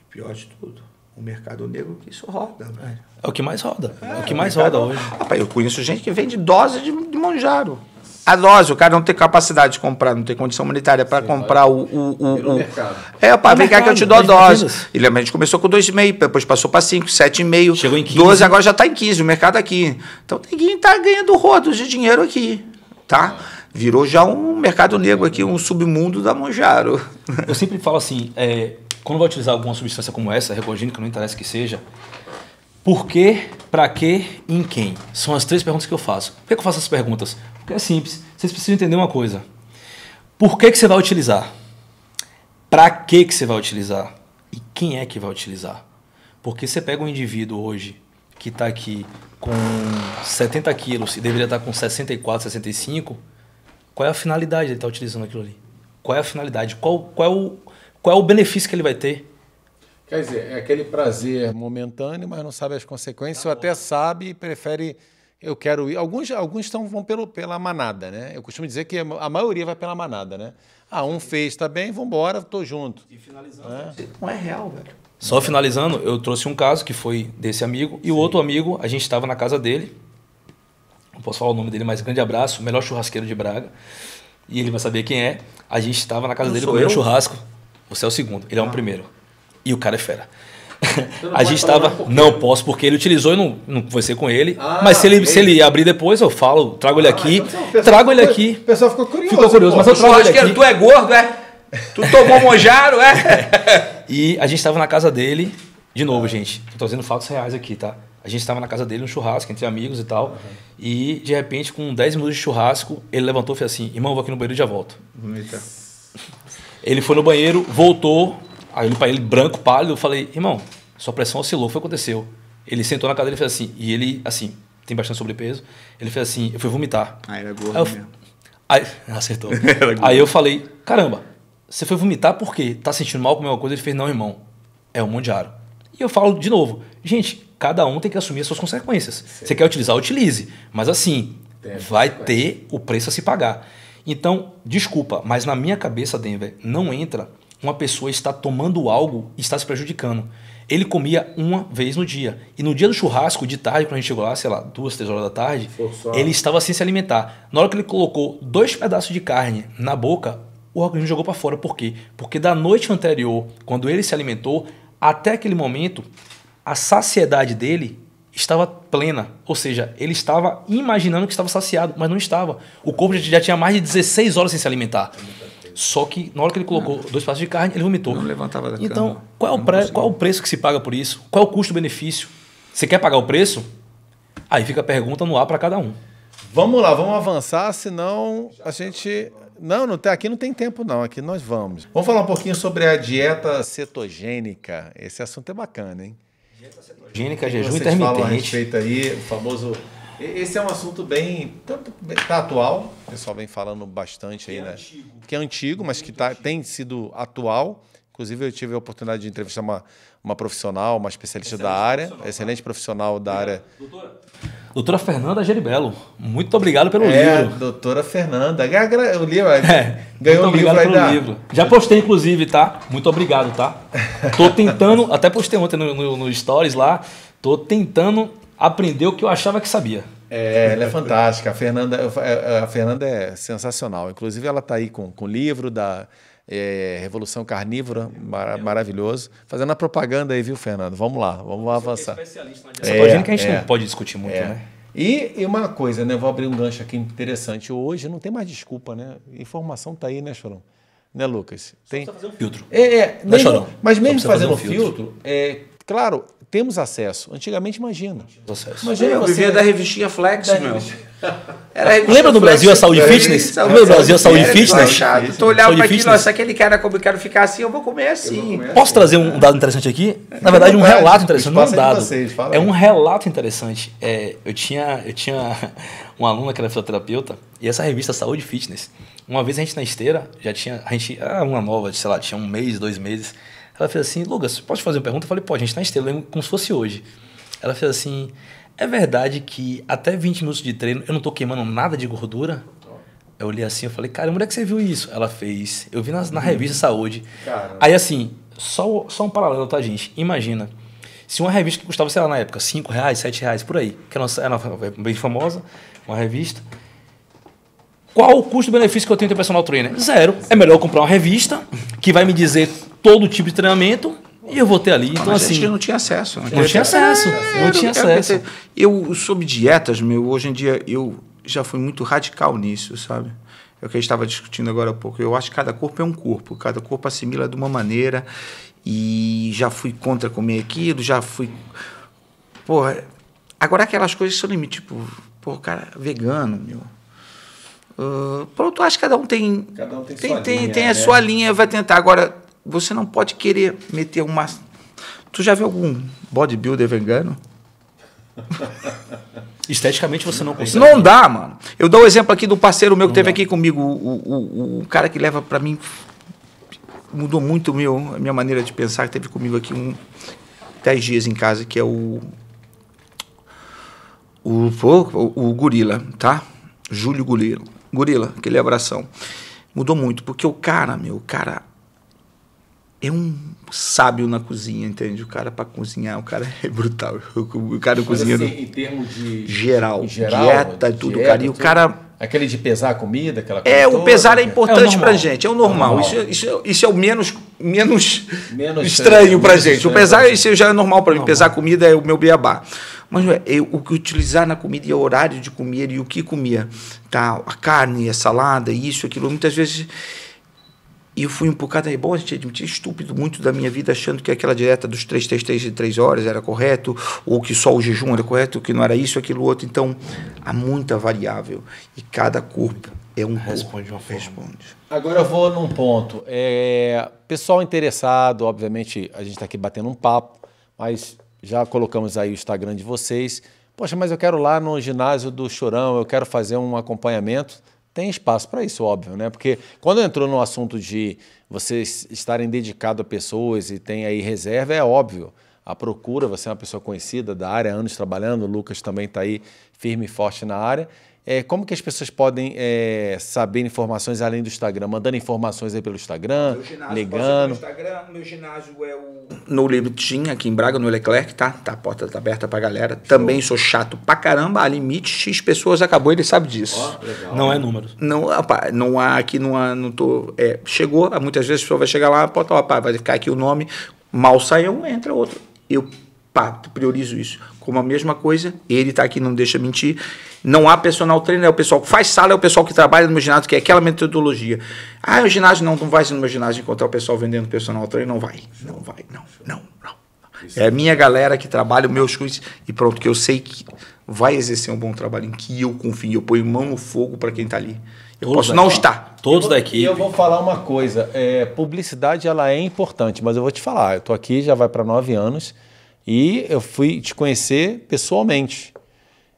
Pior de tudo, o mercado negro que isso roda, velho. É o que mais roda. É o que mais roda hoje. Rapaz, eu conheço gente que vende dose de Monjaro. A dose, o cara não tem capacidade de comprar, não tem condição monetária para comprar o mercado. Pá, vem cá que eu te dou a dose. A gente começou com 2,5, depois passou para 5, 7,5. Chegou em 15. 12, agora já está em 15, o mercado aqui. Então ninguém está ganhando rodos de dinheiro aqui, tá? Virou já um mercado negro aqui, um submundo da Monjaro. Eu sempre falo assim, quando vai utilizar alguma substância como essa, recogênica, não interessa que seja, por quê, pra quê e em quem? São as 3 perguntas que eu faço. Por que eu faço essas perguntas? Porque é simples. Vocês precisam entender uma coisa. Por que você vai utilizar? Pra que você vai utilizar? E quem é que vai utilizar? Porque você pega um indivíduo hoje que está aqui com 70 quilos e deveria estar com 64, 65, qual é a finalidade de ele estar utilizando aquilo ali? Qual é a finalidade? Qual é o benefício que ele vai ter? Quer dizer, é aquele prazer momentâneo, mas não sabe as consequências, ou até sabe e prefere, eu quero ir. Alguns vão pela manada, né? Eu costumo dizer que a maioria vai pela manada, né? Um fez, tá bem, vambora, tô junto. E finalizando. Não é real, velho. Só finalizando, eu trouxe um caso que foi desse amigo, e o outro amigo, a gente estava na casa dele, não posso falar o nome dele, mas grande abraço, o melhor churrasqueiro de Braga, e ele vai saber quem é. A gente estava na casa dele comendo churrasco. Você é o segundo, ele é o primeiro. E o cara é fera. A gente estava... Não posso, porque ele utilizou e não conversei com ele. Mas se ele abrir depois, eu falo, trago ele aqui. Trago ele aqui. O pessoal ficou curioso. Mas eu trago ele aqui. Tu é gordo, é? Tu tomou Monjaro, é? E a gente estava na casa dele, de novo, gente. Tô trazendo fatos reais aqui, tá? A gente estava na casa dele, no churrasco, entre amigos e tal. E, de repente, com 10 minutos de churrasco, ele levantou e fez assim: irmão, vou aqui no banheiro e já volto. Bonita. Ele foi no banheiro, voltou. Aí eu olhei pra ele, branco, pálido. Eu falei: irmão, sua pressão oscilou, o que aconteceu? Ele sentou na cadeira e fez assim. E ele, assim, tem bastante sobrepeso. Ele fez assim: eu fui vomitar. Ele é gordo mesmo. Aí, acertou. Aí eu falei: caramba, você foi vomitar por quê? Tá sentindo mal com alguma coisa? Ele fez: não, irmão, é o Monjaro. E eu falo de novo: gente, cada um tem que assumir as suas consequências. Sim. Você quer utilizar, utilize. Mas assim, vai ter o preço a se pagar. Então, desculpa, mas na minha cabeça, Denver, não entra uma pessoa estar tomando algo e está se prejudicando. Ele comia uma vez no dia. E no dia do churrasco, de tarde, quando a gente chegou lá, sei lá, 2, 3 horas da tarde, ele estava sem se alimentar. Na hora que ele colocou 2 pedaços de carne na boca, o organismo jogou para fora. Por quê? Porque da noite anterior, quando ele se alimentou, até aquele momento, a saciedade dele estava plena. Ou seja, ele estava imaginando que estava saciado, mas não estava. O corpo já tinha mais de 16 horas sem se alimentar. Só que na hora que ele colocou 2 pedaços de carne, ele vomitou. Não levantava da cama. Então, qual é o preço que se paga por isso? Qual é o custo-benefício? Você quer pagar o preço? Aí fica a pergunta no ar para cada um. Vamos lá, vamos avançar, senão a gente... aqui não tem tempo não, aqui nós vamos. Vamos falar um pouquinho sobre a dieta cetogênica. Esse assunto é bacana, hein? Dieta cetogênica, jejum Vocês intermitente. falam a respeito aí, o famoso... Esse é um assunto tá atual, o pessoal vem falando bastante aí, né? Que é antigo, mas que tem sido atual. Inclusive, eu tive a oportunidade de entrevistar uma profissional, uma especialista da área, excelente profissional da área. Doutora Fernanda Geribello, muito obrigado pelo livro. Doutora Fernanda, o livro, ganhou o livro aí livro. Já postei, inclusive, tá? Muito obrigado, tá? Tô tentando, até postei ontem no Stories lá, tô tentando aprender o que eu achava que sabia. Ela é fantástica. A Fernanda é sensacional. Inclusive, ela está aí com o livro da Revolução Carnívora, maravilhoso. Fazendo a propaganda aí, viu, Fernando? Vamos lá, vamos avançar. É especialista na dieta cetogênica, a gente não pode discutir muito, né? E uma coisa, né? Vou abrir um gancho aqui interessante. Hoje não tem mais desculpa, né? Informação tá aí, né, Chorão? Né, Lucas? Tem... Só fazer um filtro. Mesmo, mas mesmo fazendo um filtro, claro, temos acesso. Antigamente, imagina. Eu vivia da revistinha Flex, meu. Lembra do Brasil a Saúde Fitness? Lembra do Brasil a Saúde Fitness? Tu olhava para aquilo, nossa, aquele cara, como eu quero ficar assim, eu vou comer assim. Posso trazer um dado interessante aqui? Na verdade, um relato interessante. Não é um dado. É um relato interessante. Eu tinha uma aluna que era fisioterapeuta e essa revista Saúde Fitness. Uma vez a gente na esteira, uma nova, sei lá, tinha 1 mês, 2 meses. Ela fez assim, Lucas, pode fazer uma pergunta? Eu falei, pô, a gente tá na esteira, lembro como se fosse hoje. Ela fez assim, é verdade que até 20 minutos de treino eu não tô queimando nada de gordura? Eu olhei assim, eu falei, cara, onde é que você viu isso? Ela fez, eu vi na revista Saúde. Caramba. Aí assim, só um paralelo, tá, gente? Imagina, se uma revista que custava, sei lá, na época, R$5, R$7, por aí, que era bem famosa, uma revista... Qual o custo-benefício que eu tenho de personal trainer? 0. É melhor eu comprar uma revista que vai me dizer todo tipo de treinamento e eu vou ter ali. Então, assim, a gente não tinha acesso. Não tinha acesso. Eu soube dietas, hoje em dia eu já fui muito radical nisso, sabe? É o que a gente estava discutindo agora há pouco. Eu acho que cada corpo é um corpo, cada corpo assimila de uma maneira e já fui contra comer aquilo, já fui... Porra, agora aquelas coisas são limite, tipo, cara, vegano, meu... pronto, acho que cada um tem a sua linha, vai tentar. Agora, você não pode querer meter uma... Tu já viu algum bodybuilder vegano? Esteticamente você não consegue. Não dá, mano. Eu dou o exemplo aqui do parceiro meu que teve aqui comigo, o cara que leva para mim, mudou muito a minha maneira de pensar, que teve comigo aqui 10 dias em casa, que é o Gorila, tá? Júlio Gorila, aquele abração. Mudou muito, porque o cara é um sábio na cozinha, entende? O cara, para cozinhar, o cara é brutal. O cara cozinha assim, em termos de... Geral, dieta e tudo, cara. E o cara... Aquele de pesar a comida, aquela coisa o pesar é importante pra gente, é o normal. Isso é o menos estranho pra gente. O pesar, isso já é normal pra mim. Pesar a comida é o meu beabá. Mas o que utilizar na comida e o horário de comer e o que comia, tá? A carne, a salada, isso, aquilo, muitas vezes eu fui um bocado, a gente admitir, estúpido muito da minha vida, achando que aquela dieta dos 3 de 3 horas era correto, ou que só o jejum era correto, que não era isso, aquilo, outro. Então, há muita variável e cada corpo é um responde uma forma. Agora eu vou num ponto. Pessoal interessado, obviamente, a gente está aqui batendo um papo, mas... Já colocamos aí o Instagram de vocês. Poxa, mas eu quero lá no ginásio do Chorão, eu quero fazer um acompanhamento. Tem espaço para isso, óbvio, né? Porque quando entrou no assunto de vocês estarem dedicados a pessoas e tem aí reserva, é óbvio. A procura, você é uma pessoa conhecida da área, anos trabalhando, o Lucas também está aí firme e forte na área. Como que as pessoas podem saber informações além do Instagram? Mandando informações aí pelo Instagram, ligando? Meu ginásio é o No Limit Gym, aqui em Braga, no Leclerc, tá? A porta tá aberta pra galera. Também sou chato pra caramba, a limite, X pessoas acabou, ele sabe disso. Não é número. Não, rapaz, não há aqui, não tô... chegou, muitas vezes a pessoa vai chegar lá, vai ficar aqui o nome, mal sai um, entra outro. Eu priorizo isso. Como a mesma coisa, ele tá aqui, não deixa mentir. Não há personal trainer, é o pessoal que faz sala, é o pessoal que trabalha no meu ginásio, que é aquela metodologia. O ginásio não vai no meu ginásio encontrar o pessoal vendendo personal trainer, não vai. Não. É a minha galera que trabalha, os meus cursos, e pronto, que eu sei que vai exercer um bom trabalho, em que eu confio, eu ponho mão no fogo para quem tá ali. Eu posso não estar. Todos da equipe. E eu vou falar uma coisa, publicidade ela é importante, mas eu vou te falar, eu tô aqui já vai para 9 anos, e eu fui te conhecer pessoalmente.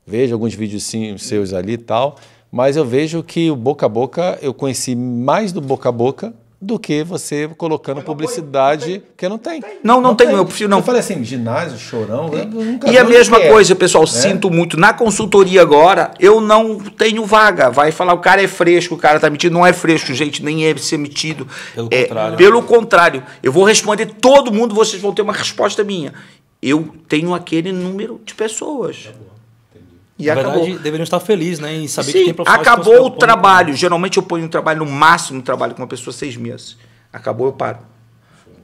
Vejo alguns vídeos seus ali e tal, mas eu vejo que o boca a boca, eu conheci mais do boca a boca do que você colocando publicidade, que não tem. Não tem, eu prefiro não. Eu falei assim, ginásio, Chorão, eu nunca E a mesma coisa, pessoal, sinto muito. Na consultoria agora, eu não tenho vaga. Vai falar, o cara é fresco, o cara tá metido. Não é fresco, gente, nem é ser metido. Pelo contrário. Eu vou responder todo mundo, vocês vão ter uma resposta minha. Eu tenho aquele número de pessoas. E na verdade, deveriam estar felizes, né, em saber que tem profissionais. Acabou o trabalho. Geralmente eu ponho um trabalho, no máximo trabalho com uma pessoa 6 meses. Acabou, eu paro.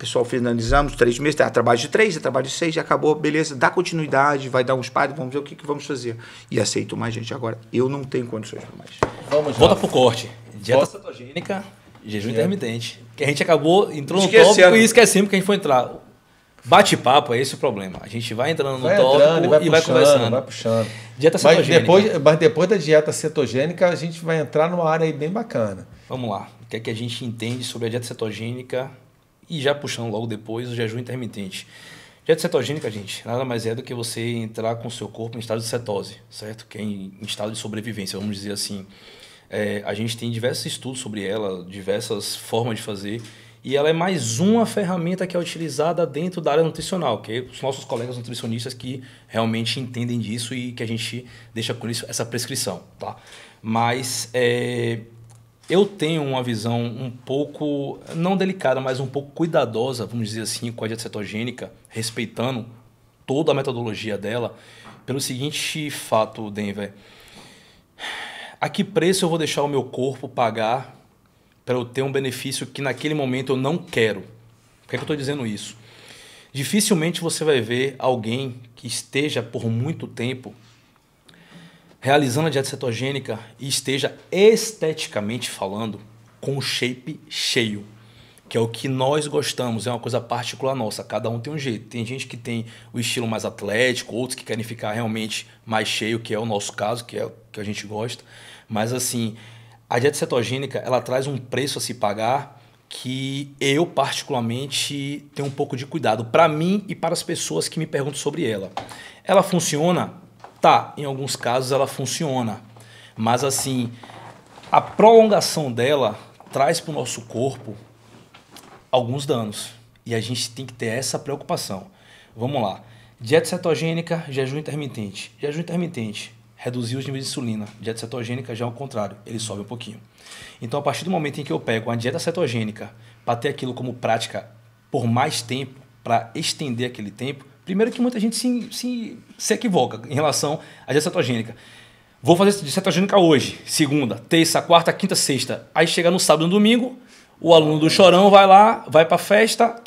pessoal, finalizamos 3 meses, trabalho de 3, trabalho de 6, já acabou, beleza, dá continuidade, vai dar uns pares, vamos ver o que vamos fazer. E aceito mais gente. Agora, eu não tenho condições para mais. Volta pro corte. Dieta cetogênica, jejum intermitente. Que a gente entrou no tópico e esquecemos que a gente foi entrar. Bate-papo, é esse o problema. A gente vai entrando no tópico e vai conversando. Vai puxando. Dieta cetogênica. Mas depois da dieta cetogênica, a gente vai entrar numa área aí bem bacana. Vamos lá. O que é que a gente entende sobre a dieta cetogênica e já puxando logo depois o jejum intermitente. Dieta cetogênica, gente, nada mais é do que você entrar com o seu corpo em estado de cetose, certo? Que é em estado de sobrevivência, vamos dizer assim. A gente tem diversos estudos sobre ela, diversas formas de fazer. E ela é mais uma ferramenta que é utilizada dentro da área nutricional, que é os nossos colegas nutricionistas que realmente entendem disso e que a gente deixa com isso essa prescrição, tá? Mas eu tenho uma visão um pouco, não delicada, mas um pouco cuidadosa, vamos dizer assim, com a dieta cetogênica, respeitando toda a metodologia dela, pelo seguinte fato, Denver. A que preço eu vou deixar o meu corpo pagar para eu ter um benefício que naquele momento eu não quero? Por que eu estou dizendo isso? Dificilmente você vai ver alguém que esteja por muito tempo realizando a dieta cetogênica e esteja esteticamente falando com o shape cheio, que é o que nós gostamos, é uma coisa particular nossa, cada um tem um jeito. Tem gente que tem o estilo mais atlético, outros que querem ficar realmente mais cheio, que é o nosso caso, que é o que a gente gosta. Mas assim, a dieta cetogênica, ela traz um preço a se pagar que eu, particularmente, tenho um pouco de cuidado. Para mim e para as pessoas que me perguntam sobre ela. Ela funciona? Tá, em alguns casos ela funciona. Mas assim, a prolongação dela traz para o nosso corpo alguns danos. E a gente tem que ter essa preocupação. Vamos lá. Dieta cetogênica, jejum intermitente. Jejum intermitente. Reduzir os níveis de insulina. Dieta cetogênica já é o contrário, ele sobe um pouquinho. Então, a partir do momento em que eu pego uma dieta cetogênica para ter aquilo como prática por mais tempo, para estender aquele tempo, primeiro que muita gente se equivoca em relação à dieta cetogênica. Vou fazer dieta cetogênica hoje, segunda, terça, quarta, quinta, sexta. Aí chega no sábado e no domingo, o aluno do chorão vai lá, vai para a festa,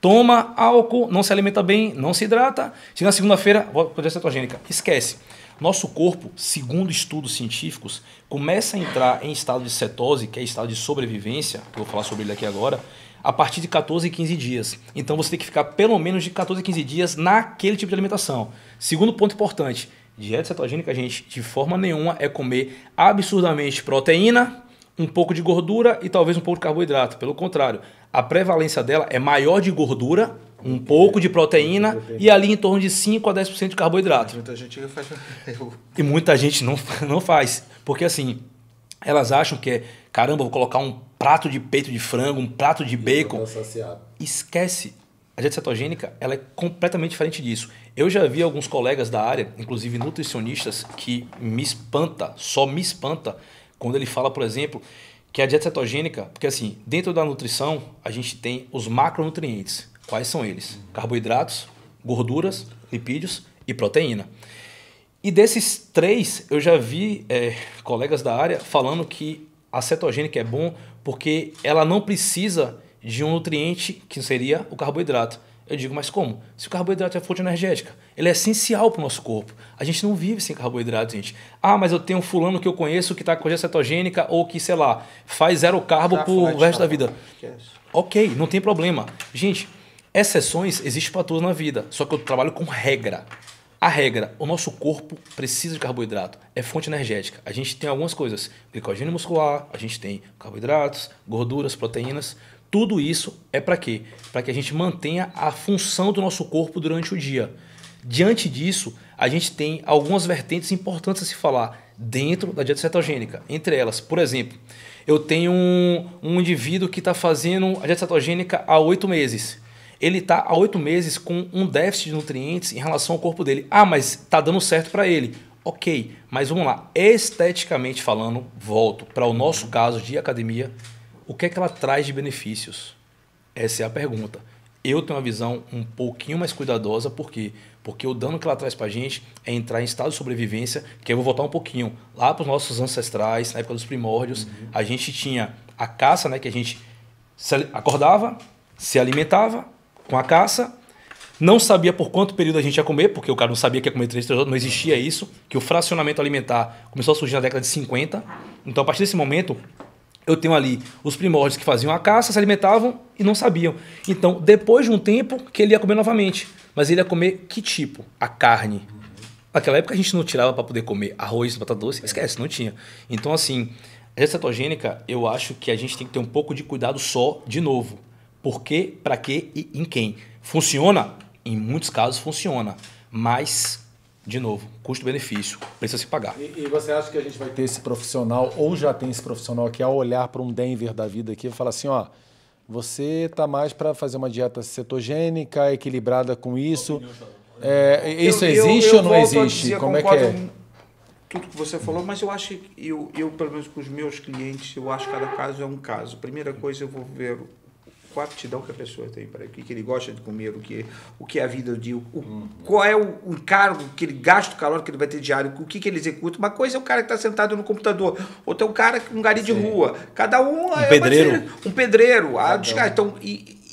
toma álcool, não se alimenta bem, não se hidrata. Chega na segunda-feira, volta para a dieta cetogênica. Esquece. Nosso corpo, segundo estudos científicos, começa a entrar em estado de cetose, que é estado de sobrevivência, que eu vou falar sobre ele aqui agora, a partir de 14 e 15 dias. Então você tem que ficar pelo menos de 14 a 15 dias naquele tipo de alimentação. Segundo ponto importante, dieta cetogênica, gente, de forma nenhuma é comer absurdamente proteína, um pouco de gordura e talvez um pouco de carboidrato. Pelo contrário, a prevalência dela é maior de gordura, um pouco de proteína e ali em torno de 5 a 10% de carboidrato. Muita gente faz. E muita gente não faz. Porque assim, elas acham que caramba, vou colocar um prato de peito de frango, um prato de bacon. Esquece. A dieta cetogênica, ela é completamente diferente disso. Eu já vi alguns colegas da área, inclusive nutricionistas, que só me espanta, quando ele fala, por exemplo, que a dieta cetogênica, porque assim, dentro da nutrição, a gente tem os macronutrientes. Quais são eles? Carboidratos, gorduras, lipídios e proteína. E desses 3, eu já vi colegas da área falando que a cetogênica é bom porque ela não precisa de um nutriente que seria o carboidrato. Eu digo, mas como? Se o carboidrato é fonte energética, ele é essencial para o nosso corpo. A gente não vive sem carboidrato, gente. Ah, mas eu tenho um fulano que eu conheço que está com dieta cetogênica ou que, sei lá, faz 0 carbo pro resto da vida. Ok, não tem problema. Gente, exceções existem para tudo na vida, só que eu trabalho com regra. A regra, o nosso corpo precisa de carboidrato, é fonte energética. A gente tem algumas coisas, glicogênio muscular, a gente tem carboidratos, gorduras, proteínas. Tudo isso é para quê? Para que a gente mantenha a função do nosso corpo durante o dia. Diante disso, a gente tem algumas vertentes importantes a se falar dentro da dieta cetogênica. Entre elas, por exemplo, eu tenho um indivíduo que está fazendo a dieta cetogênica há 8 meses. Ele está há 8 meses com um déficit de nutrientes em relação ao corpo dele. Ah, mas está dando certo para ele. Ok, mas vamos lá. Esteticamente falando, volto para o nosso caso de academia. O que é que ela traz de benefícios? Essa é a pergunta. Eu tenho uma visão um pouquinho mais cuidadosa. Por quê? Porque o dano que ela traz para a gente é entrar em estado de sobrevivência, que eu vou voltar um pouquinho. Lá para os nossos ancestrais, na época dos primórdios, a gente tinha a caça, né, que a gente acordava, se alimentava com a caça, não sabia por quanto período a gente ia comer, porque o cara não sabia que ia comer 3 horas, não existia isso, que o fracionamento alimentar começou a surgir na década de 50. Então, a partir desse momento, eu tenho ali os primórdios que faziam a caça, se alimentavam e não sabiam. Então, depois de um tempo, que ele ia comer novamente. Mas ele ia comer que tipo? A carne. Naquela época a gente não tirava para poder comer arroz, batata doce, esquece, não tinha. Então, assim, a dieta cetogênica, eu acho que a gente tem que ter um pouco de cuidado só, de novo. Por quê, para quê e em quem? Funciona? Em muitos casos funciona, mas, de novo, custo-benefício, precisa se pagar. E você acha que a gente vai ter esse profissional, ou já tem esse profissional que ao olhar para um Denver da vida aqui, fala assim, ó, você tá mais para fazer uma dieta cetogênica, equilibrada com isso. Isso existe ou não existe? Como é que é? Tudo que você falou, mas eu acho que eu, pelo menos com os meus clientes, eu acho que cada caso é um caso. Primeira coisa, eu vou ver qual a aptidão que a pessoa tem para o que ele gosta de comer, o que é a vida do dia, qual é o encargo, que ele gasta o calor que ele vai ter diário, o que ele executa. Uma coisa é o cara que está sentado no computador, outra é um cara, um gari de rua. Cada um é pedreiro. Um pedreiro. Então,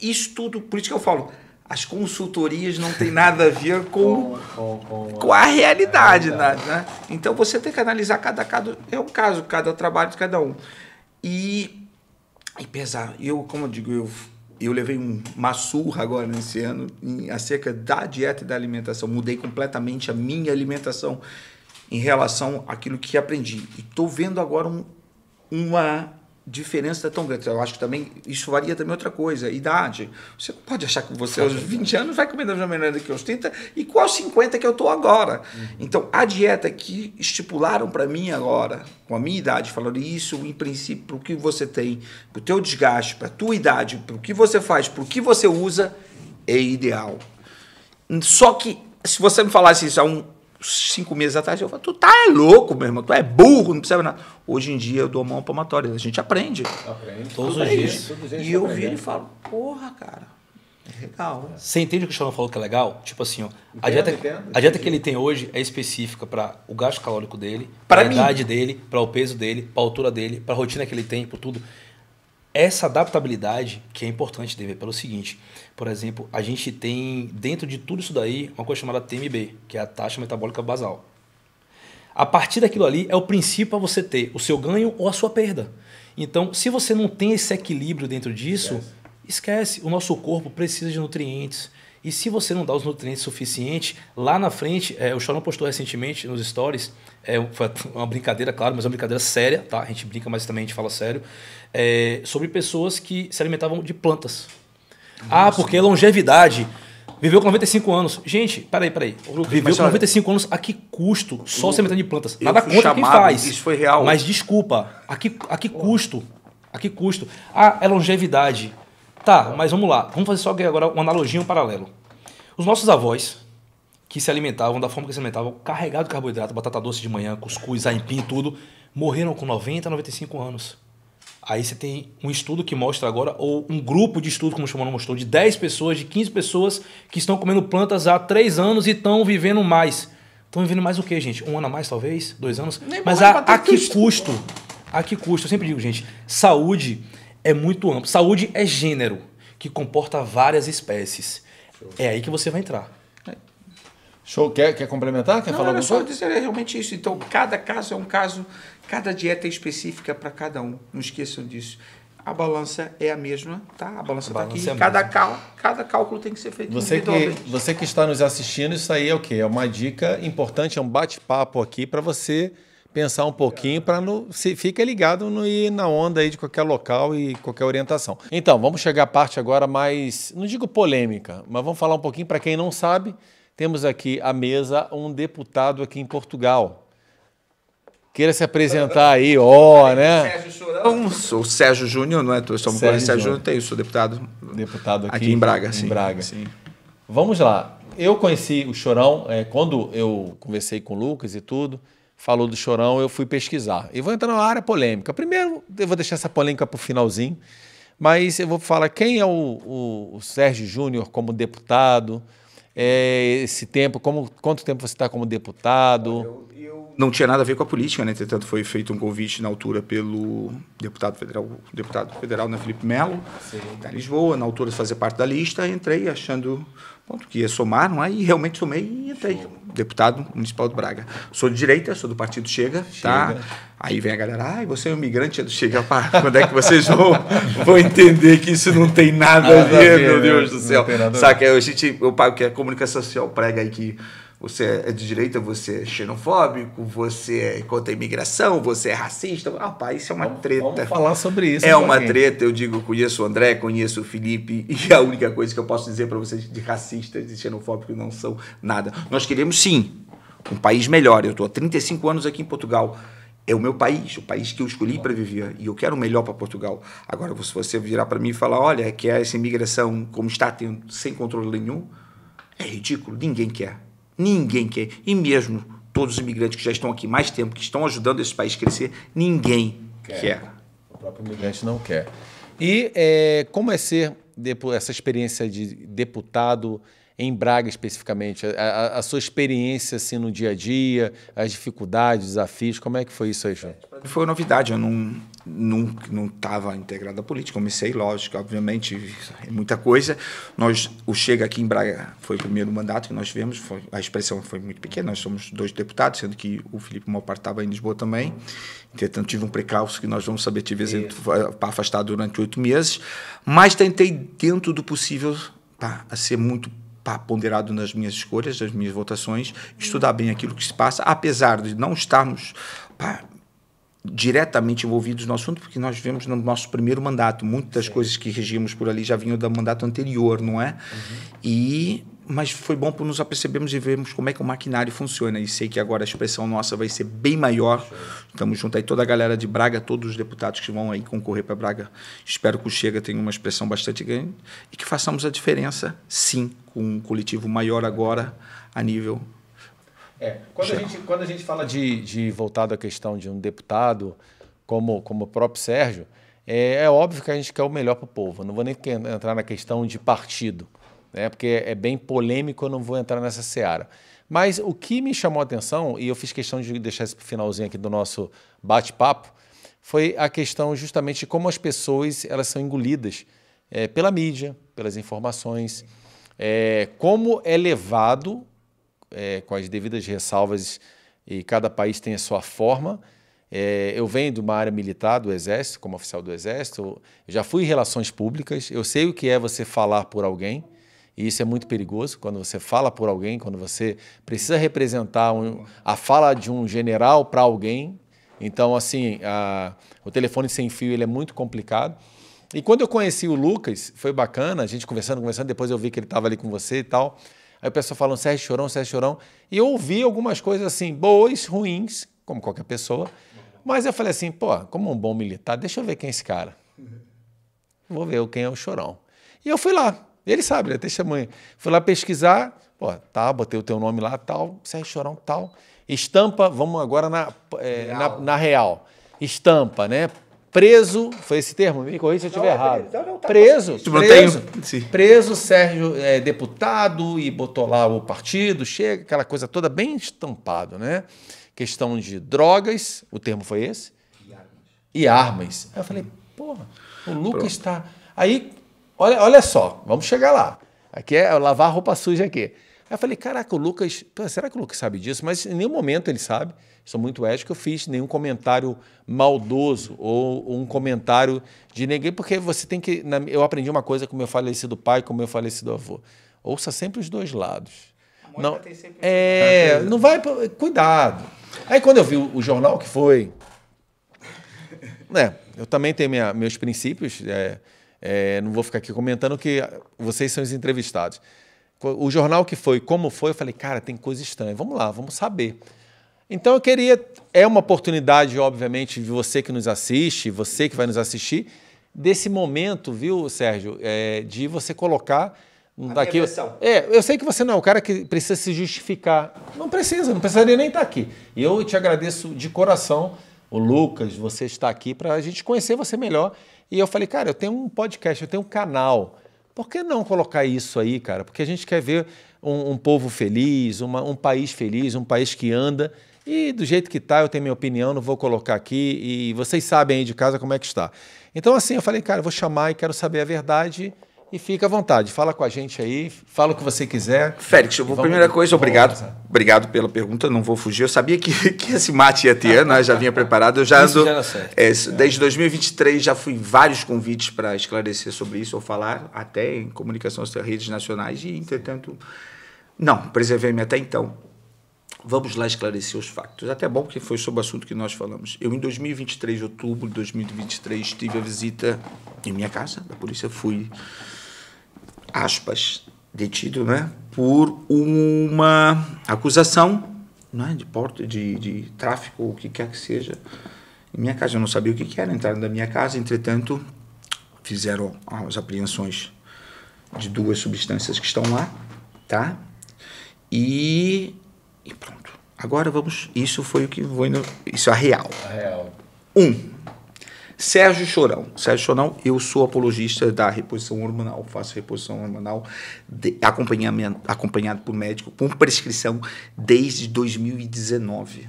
isso tudo, por isso que eu falo, as consultorias não tem nada a ver com a realidade. Né? Então, você tem que analisar cada é um caso, cada trabalho de cada um. E pesar. Como eu digo, eu levei uma surra agora nesse ano acerca da dieta e da alimentação. Mudei completamente a minha alimentação em relação àquilo que aprendi. E estou vendo agora uma diferença tão grande. Eu acho que também isso varia também outra coisa, idade. Você pode achar que você aos 20 anos vai comer da mesma maneira que aos 30 e qual 50 que eu estou agora. Então, a dieta que estipularam para mim agora, com a minha idade, falando isso, em princípio, para o que você tem, para o teu desgaste, para a tua idade, para o que você faz, para o que você usa, é ideal. Só que, se você me falasse isso há 5 meses atrás, eu falo, tu tá louco, meu irmão, tu é burro, não precisa nada. Hoje em dia eu dou mão palmatória, a gente aprende. Todos os dias. E eu vi ele e falo, porra, cara, é legal. Você entende o que o Chorão falou que é legal? Tipo assim, ó, a dieta que ele tem hoje é específica para o gasto calórico dele, para a idade dele, para o peso dele, para a altura dele, para a rotina que ele tem, por tudo. Essa adaptabilidade que é importante de ver pelo seguinte, por exemplo, a gente tem dentro de tudo isso daí uma coisa chamada TMB, que é a taxa metabólica basal. A partir daquilo ali é o princípio para você ter o seu ganho ou a sua perda. Então, se você não tem esse equilíbrio dentro disso, esquece. O nosso corpo precisa de nutrientes. E se você não dá os nutrientes suficientes, lá na frente, o Chorão postou recentemente nos stories, foi uma brincadeira, claro, mas é uma brincadeira séria, tá? A gente brinca, mas também a gente fala sério, sobre pessoas que se alimentavam de plantas. Porque longevidade, viveu com 95 anos. Gente, peraí. Viveu com 95 anos, a que custo? Só se alimentando de plantas. Nada contra quem faz. Isso foi real. Mas desculpa, a que custo? A que custo? É longevidade. Tá, mas vamos lá. Vamos fazer só agora uma analogia, um paralelo. Os nossos avós, que se alimentavam da forma que se alimentavam, carregado de carboidrato, batata doce de manhã, cuscuz, aipim, tudo, morreram com 90, 95 anos. Aí você tem um estudo que mostra agora, ou um grupo de estudo, como o Chorão mostrou, de 10 pessoas, de 15 pessoas que estão comendo plantas há 3 anos e estão vivendo mais. Estão vivendo mais o quê, gente? 1 ano a mais, talvez? 2 anos? Mas a que custo? A que custo? Eu sempre digo, gente, saúde é muito amplo. Saúde é gênero que comporta várias espécies. É aí que você vai entrar. Show. Quer complementar? Quer falar alguma coisa? Só dizer realmente isso. Então, cada caso é um caso, cada dieta é específica para cada um. Não esqueçam disso. A balança é a mesma, tá? A balança está aqui. Cada cálculo tem que ser feito individualmente. Você que está nos assistindo, isso aí é o quê? É uma dica importante, é um bate-papo aqui para você pensar um pouquinho para fica ligado no ir na onda aí de qualquer local e qualquer orientação. Então, vamos chegar à parte agora mais, não digo polêmica, mas vamos falar um pouquinho para quem não sabe. Temos aqui à mesa um deputado aqui em Portugal. Queira se apresentar aí, né? Sérgio Chorão, sou o Sérgio Júnior, não é? Sérgio Júnior, eu sou deputado aqui em Braga. Em Braga. Sim. Vamos lá. Eu conheci o Chorão quando eu conversei com o Lucas e tudo. Falou do Chorão, eu fui pesquisar. E vou entrar na área polêmica. Primeiro, eu vou deixar essa polêmica para o finalzinho, mas eu vou falar quem é o Sérgio Júnior como deputado, esse tempo, quanto tempo você está como deputado? Eu Não tinha nada a ver com a política, né? Entretanto, foi feito um convite na altura pelo deputado federal, né, Felipe Melo, da Lisboa, na altura de fazer parte da lista, entrei achando que ia somar, não é? E realmente somei e entrei. Deputado municipal de Braga. Sou de direita, sou do partido Chega, tá? Aí vem a galera, você é um imigrante do Chega, pá, quando é que vocês vão entender que isso não tem nada a ver, meu Deus do céu. Saca, que a comunicação social prega aí que você é de direita, você é xenofóbico, você é contra a imigração, você é racista. Isso é uma treta. Vamos falar sobre isso. É uma treta, eu digo, conheço o André, conheço o Felipe, e a única coisa que eu posso dizer para vocês de racistas e xenofóbicos não são nada. Nós queremos, sim, um país melhor. Eu estou há 35 anos aqui em Portugal. É o meu país, o país que eu escolhi para viver, e eu quero o melhor para Portugal. Agora, se você virar para mim e falar, olha, que essa imigração, como está tendo, sem controle nenhum, é ridículo, ninguém quer. Ninguém quer. E mesmo todos os imigrantes que já estão aqui mais tempo, que estão ajudando esse país a crescer, ninguém quer. O próprio imigrante não quer. E como é ser essa experiência de deputado em Braga especificamente? A sua experiência assim, no dia a dia, as dificuldades, desafios, como é que foi isso aí, João? Foi uma novidade, eu não estava integrado à política, comecei, lógico, obviamente, é muita coisa. O Chega aqui em Braga foi o primeiro mandato que nós tivemos, a expressão foi muito pequena, nós somos 2 deputados, sendo que o Felipe Mopar estava em Lisboa também, entretanto tive um precalço que nós vamos saber, tive para afastar durante 8 meses, mas tentei, dentro do possível, a ser muito ponderado nas minhas escolhas, nas minhas votações, estudar bem aquilo que se passa, apesar de não estarmos diretamente envolvidos no assunto, porque nós vivemos no nosso primeiro mandato, muitas das coisas que regimos por ali já vinham do mandato anterior, não é? Mas foi bom para nos apercebermos e vermos como é que o maquinário funciona, e sei que agora a expressão nossa vai ser bem maior. Estamos junto aí, toda a galera de Braga, todos os deputados que vão aí concorrer para Braga, espero que o Chega tenha uma expressão bastante grande e que façamos a diferença, sim, com um coletivo maior agora a nível... Quando a gente fala de voltado à questão de um deputado, como o próprio Sérgio, é óbvio que a gente quer o melhor para o povo. Não vou nem entrar na questão de partido, né, porque é bem polêmico, eu não vou entrar nessa seara. Mas o que me chamou a atenção, e eu fiz questão de deixar esse finalzinho aqui do nosso bate-papo, foi a questão justamente de como as pessoas elas são engolidas pela mídia, pelas informações, como é levado... com as devidas ressalvas, e cada país tem a sua forma. Eu venho de uma área militar, do Exército, como oficial do Exército, eu já fui em relações públicas, eu sei o que é você falar por alguém, e isso é muito perigoso, quando você fala por alguém, quando você precisa representar a fala de um general para alguém. Então, assim, o telefone sem fio ele é muito complicado. E quando eu conheci o Lucas, foi bacana, a gente conversando, depois eu vi que ele estava ali com você e tal. Aí o pessoal falando Sérgio Chorão, e eu ouvi algumas coisas assim, boas, ruins, como qualquer pessoa, mas eu falei assim, como um bom militar, deixa eu ver quem é esse cara. Vou ver quem é o Chorão. E eu fui lá, ele sabe, ele é testemunha. Fui lá pesquisar, botei o teu nome lá, tal, Sérgio Chorão, tal. Estampa, vamos agora na real. Estampa, né? Preso, foi esse termo? Me corrija se eu estiver errado. Preso, Sérgio deputado, e botou lá o partido, Chega, aquela coisa toda bem estampado, né? Questão de drogas, o termo foi esse? E armas. Aí eu falei, o Lucas está... Aí, olha só, vamos chegar lá. Aqui é lavar a roupa suja aqui. Aí eu falei, caraca, o Lucas... será que o Lucas sabe disso? Mas em nenhum momento ele sabe. Sou muito ético, eu fiz nenhum comentário maldoso ou um comentário de ninguém, porque você tem que... Eu aprendi uma coisa com o meu falecido pai, com o meu falecido avô. Ouça sempre os 2 lados. Não, não vai... Cuidado. Aí quando eu vi o jornal que foi... eu também tenho meus princípios, não vou ficar aqui comentando que vocês são os entrevistados. O jornal que foi, como foi, eu falei, cara, tem coisa estranha. Vamos lá, vamos saber. Então eu queria, uma oportunidade, obviamente, de você que nos assiste, você que vai nos assistir, desse momento, viu, Sérgio, de você colocar... Daqui, eu sei que você não é o cara que precisa se justificar. Não precisaria nem estar aqui. E eu te agradeço de coração, o Lucas, você está aqui para a gente conhecer você melhor. E eu falei, cara, eu tenho um podcast, eu tenho um canal. Por que não colocar isso aí, cara? Porque a gente quer ver um povo feliz, um país feliz, um país que anda. E do jeito que tá, eu tenho minha opinião, não vou colocar aqui, e vocês sabem aí de casa como é que está. Então assim, eu falei, cara, eu vou chamar e quero saber a verdade, e fica à vontade, fala com a gente aí, fala o que você quiser. Félix, primeira coisa, obrigado pela pergunta, não vou fugir, eu sabia que esse mate ia ter, né? Já vinha preparado, eu já ando, desde 2023 já fui em vários convites para esclarecer sobre isso, ou falar até em comunicação às redes nacionais, e entretanto, não, preservei-me até então. Vamos lá esclarecer os fatos. Até bom que foi sobre o assunto que nós falamos. Eu, em 2023, outubro de 2023, tive a visita em minha casa da polícia, fui, aspas, detido, né, por uma acusação, né, de tráfico, ou o que quer que seja, em minha casa. Eu não sabia o que era, entraram na minha casa, entretanto, fizeram as apreensões de 2 substâncias que estão lá, tá? E pronto. Agora vamos... Isso foi o que foi... Isso é a real. Sérgio Chorão. Sérgio Chorão, eu sou apologista da reposição hormonal. Faço reposição hormonal acompanhado por médico, com prescrição desde 2019.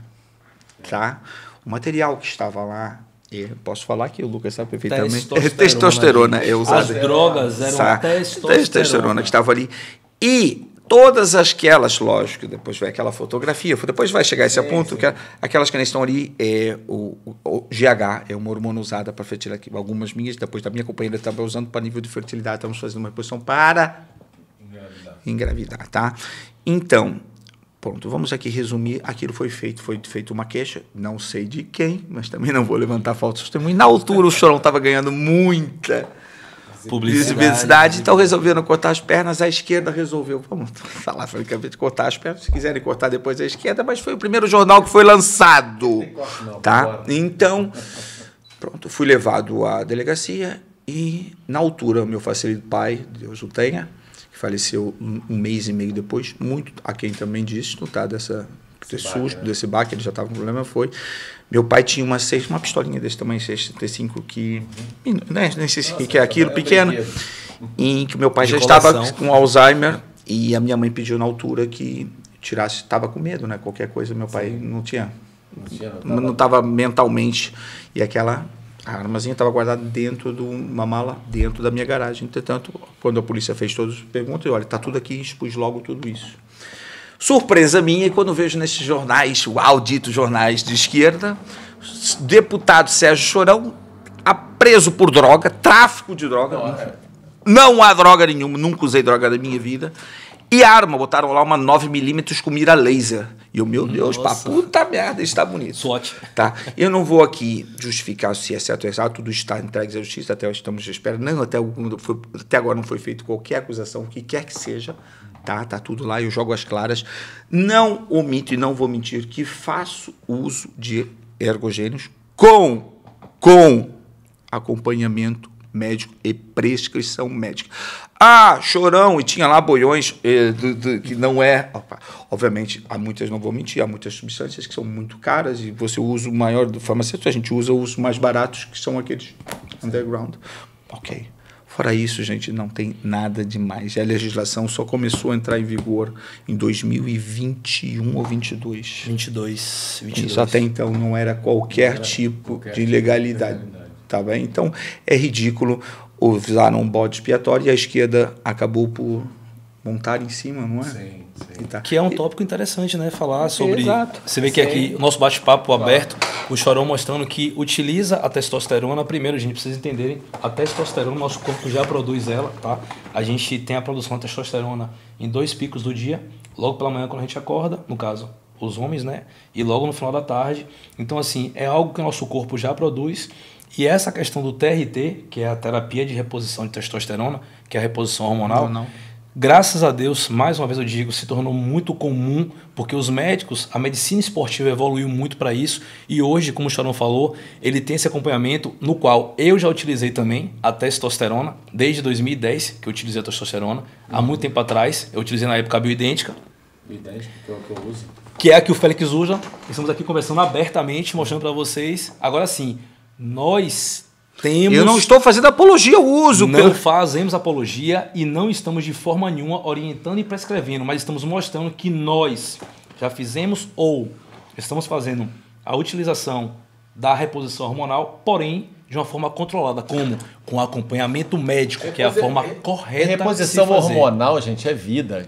Tá? O material que estava lá... posso falar que o Lucas sabe perfeitamente. Testosterona. As drogas eram testosterona que estava ali. E... todas aquelas, lógico, depois vai aquela fotografia, depois vai chegar a esse ponto, que aquelas que estão ali, o GH é uma hormona usada para fertilidade. Algumas minhas, depois da minha companheira, estava usando para nível de fertilidade, estamos fazendo uma reposição para engravidar, tá? Então, pronto, vamos aqui resumir. Aquilo foi feito uma queixa, não sei de quem, mas também não vou levantar falta de testemunho. Na altura, o Chorão estava ganhando muita publicidade, então resolveram cortar as pernas. A esquerda resolveu, vamos falar francamente, cortar as pernas, se quiserem cortar depois a esquerda, mas foi o primeiro jornal que foi lançado, tá? Então, pronto, fui levado à delegacia e, na altura, meu falecido pai, Deus o tenha, que faleceu um mês e meio depois, muito a quem também disto, tá? Desse baque, ele já estava com problema, foi... Meu pai tinha uma pistolinha desse tamanho, 6,35, que... Né, nem sei o que é aquilo, pequeno. Em que meu pai já estava com Alzheimer, e a minha mãe pediu na altura que tirasse... Estava com medo, né? Qualquer coisa, meu pai não estava mentalmente. E aquela armazinha estava guardada dentro de uma mala, dentro da minha garagem. Entretanto, quando a polícia fez todas as perguntas, olha, está tudo aqui, expus logo tudo isso. Surpresa minha, quando vejo nesses jornais, ditos jornais de esquerda, deputado Sérgio Chorão, preso por droga, tráfico de droga. Não há droga nenhuma, nunca usei droga na minha vida. E arma, botaram lá uma 9mm com mira laser. E eu, meu Deus, puta merda, isso está bonito. SWAT. Tá? Eu não vou aqui justificar se é certo ou errado, tudo está entregue à justiça, até estamos à espera. Não, até agora não foi feito qualquer acusação, o que quer que seja. Tá tudo lá, eu jogo as claras. Não omito e não vou mentir que faço uso de ergogênios com acompanhamento médico e prescrição médica. Chorão, e tinha lá boiões que não é... Obviamente, há muitas, não vou mentir, há muitas substâncias que são muito caras e você usa o maior do farmacêutico, a gente usa os mais baratos, que são aqueles underground. Ok. Fora isso, gente, não tem nada demais. A legislação só começou a entrar em vigor em 2021 ou 22. 22. Isso até então não era qualquer tipo de ilegalidade. Tá bem? Então, é ridículo. Usaram um bode expiatório e a esquerda acabou por montar em cima, não é? Sim. Tá. Que é um tópico interessante, né? Falar sobre... Exato. Você vê que aqui, o nosso bate-papo aberto, o Chorão mostrando que utiliza a testosterona. Primeiro, a gente precisa entender, a testosterona, nosso corpo já produz ela, tá? A gente tem a produção de testosterona em 2 picos do dia, logo pela manhã quando a gente acorda, no caso, os homens, né? E logo no final da tarde. Então, assim, é algo que o nosso corpo já produz. E essa questão do TRT, que é a terapia de reposição de testosterona, que é a reposição hormonal, graças a Deus, mais uma vez eu digo, se tornou muito comum, porque os médicos, a medicina esportiva evoluiu muito para isso, e hoje, como o Chorão falou, ele tem esse acompanhamento, no qual eu já utilizei também a testosterona, desde 2010 que eu utilizei a testosterona, há muito tempo atrás, eu utilizei na época a bioidêntica. Bioidêntica, que é o que eu uso. Que é a que o Félix usa, estamos aqui conversando abertamente, mostrando para vocês. Agora sim, nós temos... Eu não estou fazendo apologia, eu uso. Não fazemos apologia e não estamos de forma nenhuma orientando e prescrevendo, mas estamos mostrando que nós já fizemos ou estamos fazendo a utilização da reposição hormonal, porém de uma forma controlada. Como? Com acompanhamento médico, que é a forma correta. Reposição hormonal, gente, é vida.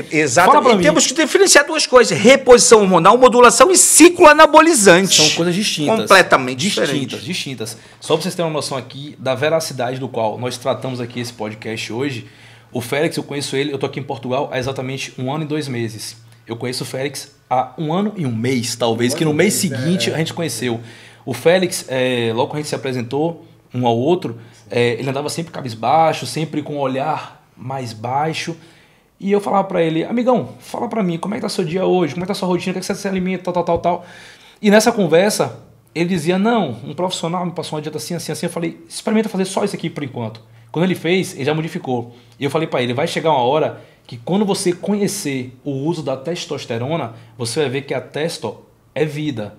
Exatamente. Temos que diferenciar duas coisas: reposição hormonal, modulação e ciclo anabolizante. São coisas distintas. Completamente diferentes. Distintas. Só para vocês terem uma noção aqui da veracidade do qual nós tratamos aqui esse podcast hoje. O Félix, eu conheço ele, eu estou aqui em Portugal há exatamente 1 ano e 2 meses. Eu conheço o Félix há 1 ano e 1 mês, talvez, que no mês seguinte a gente conheceu. O Félix, logo que a gente se apresentou um ao outro, ele andava sempre cabisbaixo, sempre com um olhar mais baixo. E eu falava para ele: amigão, fala para mim, como é que tá seu dia hoje? Como é que tá sua rotina? O que é que você se alimenta? Tal. E nessa conversa, ele dizia: não, um profissional me passou uma dieta assim. Eu falei: experimenta fazer só isso aqui por enquanto. Quando ele fez, ele já modificou. E eu falei para ele: vai chegar uma hora que quando você conhecer o uso da testosterona, você vai ver que a testo é vida.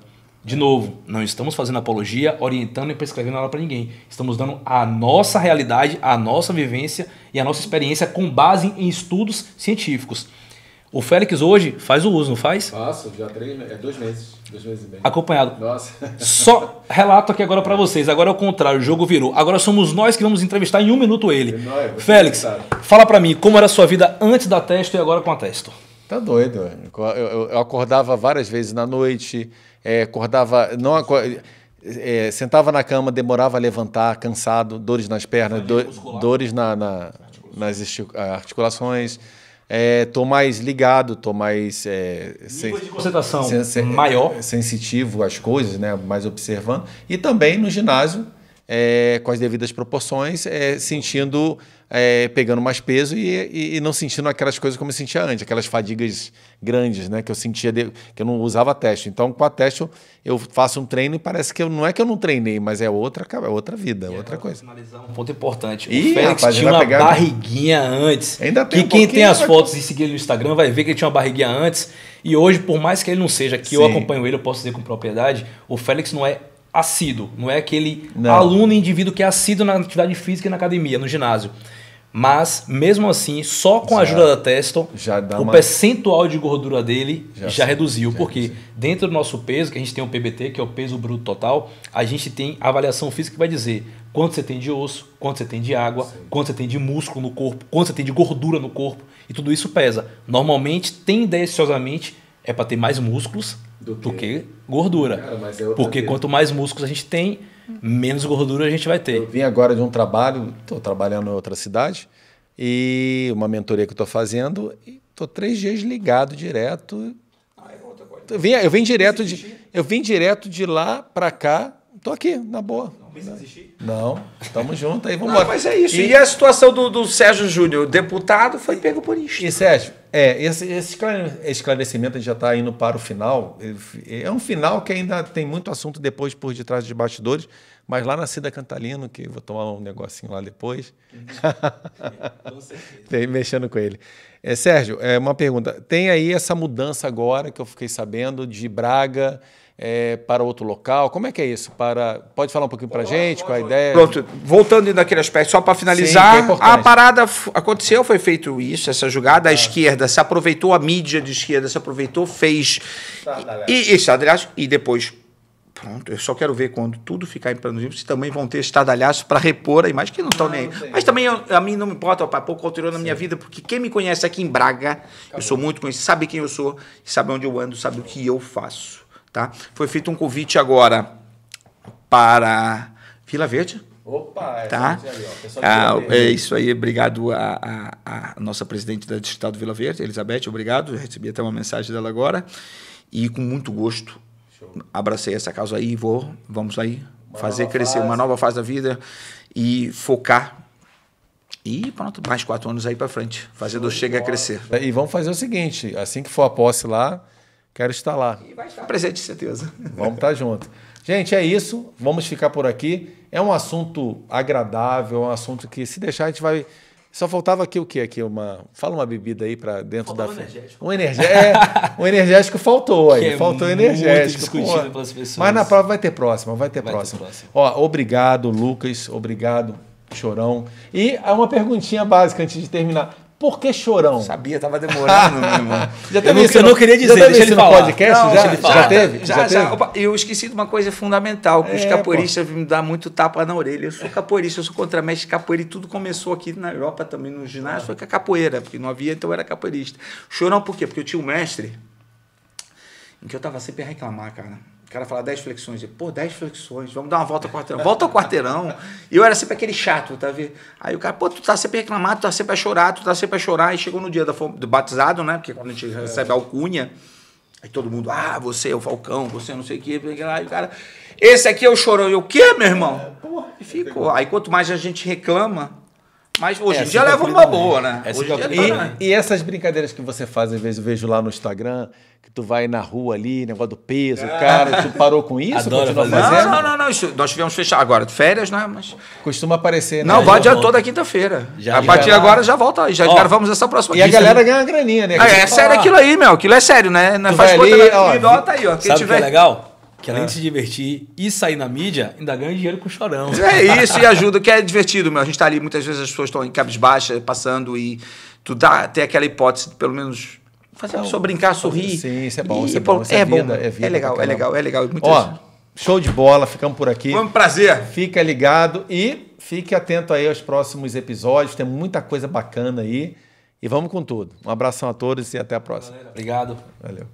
De novo, não estamos fazendo apologia, orientando e prescrevendo nada para ninguém. Estamos dando a nossa realidade, a nossa vivência e a nossa experiência com base em estudos científicos. O Félix hoje faz o uso, não faz? Faço, já 2 meses. 2 meses e meio. Acompanhado. Nossa. Só relato aqui agora para vocês. Agora é o contrário, o jogo virou. Agora somos nós que vamos entrevistar em 1 minuto ele. Félix, fala para mim, como era a sua vida antes da testo e agora com a testo? Tá doido. Eu acordava várias vezes na noite, sentava na cama, demorava a levantar, cansado, dores nas pernas, dores nas articulações. Tô mais ligado, tô mais nível de concentração maior, sensitivo às coisas, né? Mais observando. E também no ginásio, com as devidas proporções, sentindo, pegando mais peso e não sentindo aquelas coisas como eu sentia antes, aquelas fadigas grandes, né? Que eu sentia, que eu não usava testo. Então, com a testo, eu faço um treino e parece que não é que eu não treinei, mas é outra vida, outra coisa. Finalizar um ponto importante. Ih, o Félix tinha uma barriguinha antes. Ainda tem quem tem as fotos e seguir ele no Instagram vai ver que ele tinha uma barriguinha antes. E hoje, por mais que ele não seja, que eu acompanho ele, eu posso dizer com propriedade, o Félix não é assíduo, não é aquele aluno indivíduo que é assíduo na atividade física e na academia, no ginásio. Mas, mesmo assim, só com a ajuda da testo, o percentual de gordura dele já reduziu. Porque dentro do nosso peso, que a gente tem o PBT, que é o peso bruto total, a gente tem a avaliação física que vai dizer quanto você tem de osso, quanto você tem de água, quanto você tem de músculo no corpo, quanto você tem de gordura no corpo. E tudo isso pesa. Normalmente, tendenciosamente, é para ter mais músculos do que gordura. Cara, porque quanto mais músculos a gente tem, menos gordura a gente vai ter. Eu vim agora de um trabalho, estou trabalhando em outra cidade, e uma mentoria que eu estou fazendo, e estou 3 dias ligado direto. Eu vim direto de lá para cá, estou aqui, na boa. Não, estamos juntos aí, vamos embora. Mas é isso. E a situação do Sérgio Júnior, deputado, foi pego por isso. E Sérgio, esse esclarecimento a gente já está indo para o final. É um final que ainda tem muito assunto depois por detrás dos bastidores, mas lá na Cida Cantalino, que eu vou tomar um negocinho lá depois. Mexendo com ele. Sérgio, uma pergunta. Tem aí essa mudança agora que eu fiquei sabendo de Braga para outro local. Como é que é isso? Pode falar um pouquinho para a gente, qual a ideia? Pronto, voltando naquele aspecto, só para finalizar, a parada aconteceu, foi feito isso, essa jogada, a esquerda se aproveitou, a mídia de esquerda se aproveitou, fez e depois, pronto, eu só quero ver quando tudo ficar em planos vivos, se também vão ter estardalhaços para repor a imagem, que não estão nem aí. Mas também a mim não me importa, pouco continuou na minha vida, porque quem me conhece aqui em Braga, eu sou muito conhecido, sabe quem eu sou, sabe onde eu ando, sabe o que eu faço. Tá? Foi feito um convite agora para Vila Verde. Opa, tá? É isso aí, obrigado a nossa presidente da Distrital do Vila Verde, Elizabeth, obrigado. Eu recebi até uma mensagem dela agora. E com muito gosto, abracei essa causa aí e vamos aí fazer crescer uma nova fase da vida e focar. E pronto, mais 4 anos aí para frente, fazendo Chega a crescer. E vamos fazer o seguinte, assim que for a posse lá, quero estar lá. E vai estar presente, certeza. Vamos estar junto. Gente, é isso. Vamos ficar por aqui. É um assunto agradável, é um assunto que, se deixar, a gente vai... Só faltava aqui o quê? Fala uma bebida aí para dentro da... Um energético. Um energético faltou aí. Faltou energético. Discutido pelas pessoas. Mas na prova vai ter próxima, vai ter próxima. Obrigado, Lucas. Obrigado, Chorão. E uma perguntinha básica antes de terminar. Por que Chorão? Sabia, tava demorando, meu irmão. Eu não queria dizer, deixa ele falar. Podcast? Não, Já teve? Opa, eu esqueci de uma coisa fundamental, que os capoeiristas me dão muito tapa na orelha. Eu sou capoeirista, eu sou contramestre de capoeira e tudo começou aqui na Europa também, no ginásio, foi com a capoeira, porque não havia, então eu era capoeirista. Chorão por quê? Porque eu tinha um mestre em que eu tava sempre a reclamar, cara. O cara fala 10 flexões. Eu, pô, 10 flexões, vamos dar uma volta ao quarteirão. Volta ao quarteirão. E eu era sempre aquele chato, tá vendo? Aí o cara, pô, tu tá sempre a reclamar, tu tá sempre a chorar, tu tá sempre a chorar. E chegou no dia do batizado, né? Porque quando a gente recebe a alcunha, aí todo mundo, você é o Falcão, você não sei o quê. Aí o cara, esse aqui é o Chorão. E o quê, meu irmão? E ficou. Aí quanto mais a gente reclama, mas hoje em dia leva uma boa, né? Hoje em dia e essas brincadeiras que você faz, às vezes eu vejo lá no Instagram, que tu vai na rua ali, negócio do peso, cara, tu parou com isso? Adoro continua fazer. fazendo? Não. Isso, nós tivemos fechar agora, férias, né? Mas... Costuma aparecer, né? Não, vai dia toda quinta-feira. A partir de agora já volta aí, já gravamos essa próxima. E a galera ganha uma graninha, né? É sério aquilo aí, meu. Aquilo é sério, né? Não faz conta, tá aí, ó. Sabe o que é legal? Que além de se divertir e sair na mídia, ainda ganha dinheiro com o Chorão. É isso, e ajuda, que é divertido, meu. A gente tá ali, muitas vezes as pessoas estão em cabisbaixa, passando, e tu tem aquela hipótese de, pelo menos, fazer a pessoa brincar, sorrir. Sim, isso é bom, isso é bom. É bom, vida, é legal. Show de bola, ficamos por aqui. Foi um prazer. Fica ligado e fique atento aí aos próximos episódios, tem muita coisa bacana aí. E vamos com tudo. Um abração a todos e até a próxima. Obrigado. Valeu.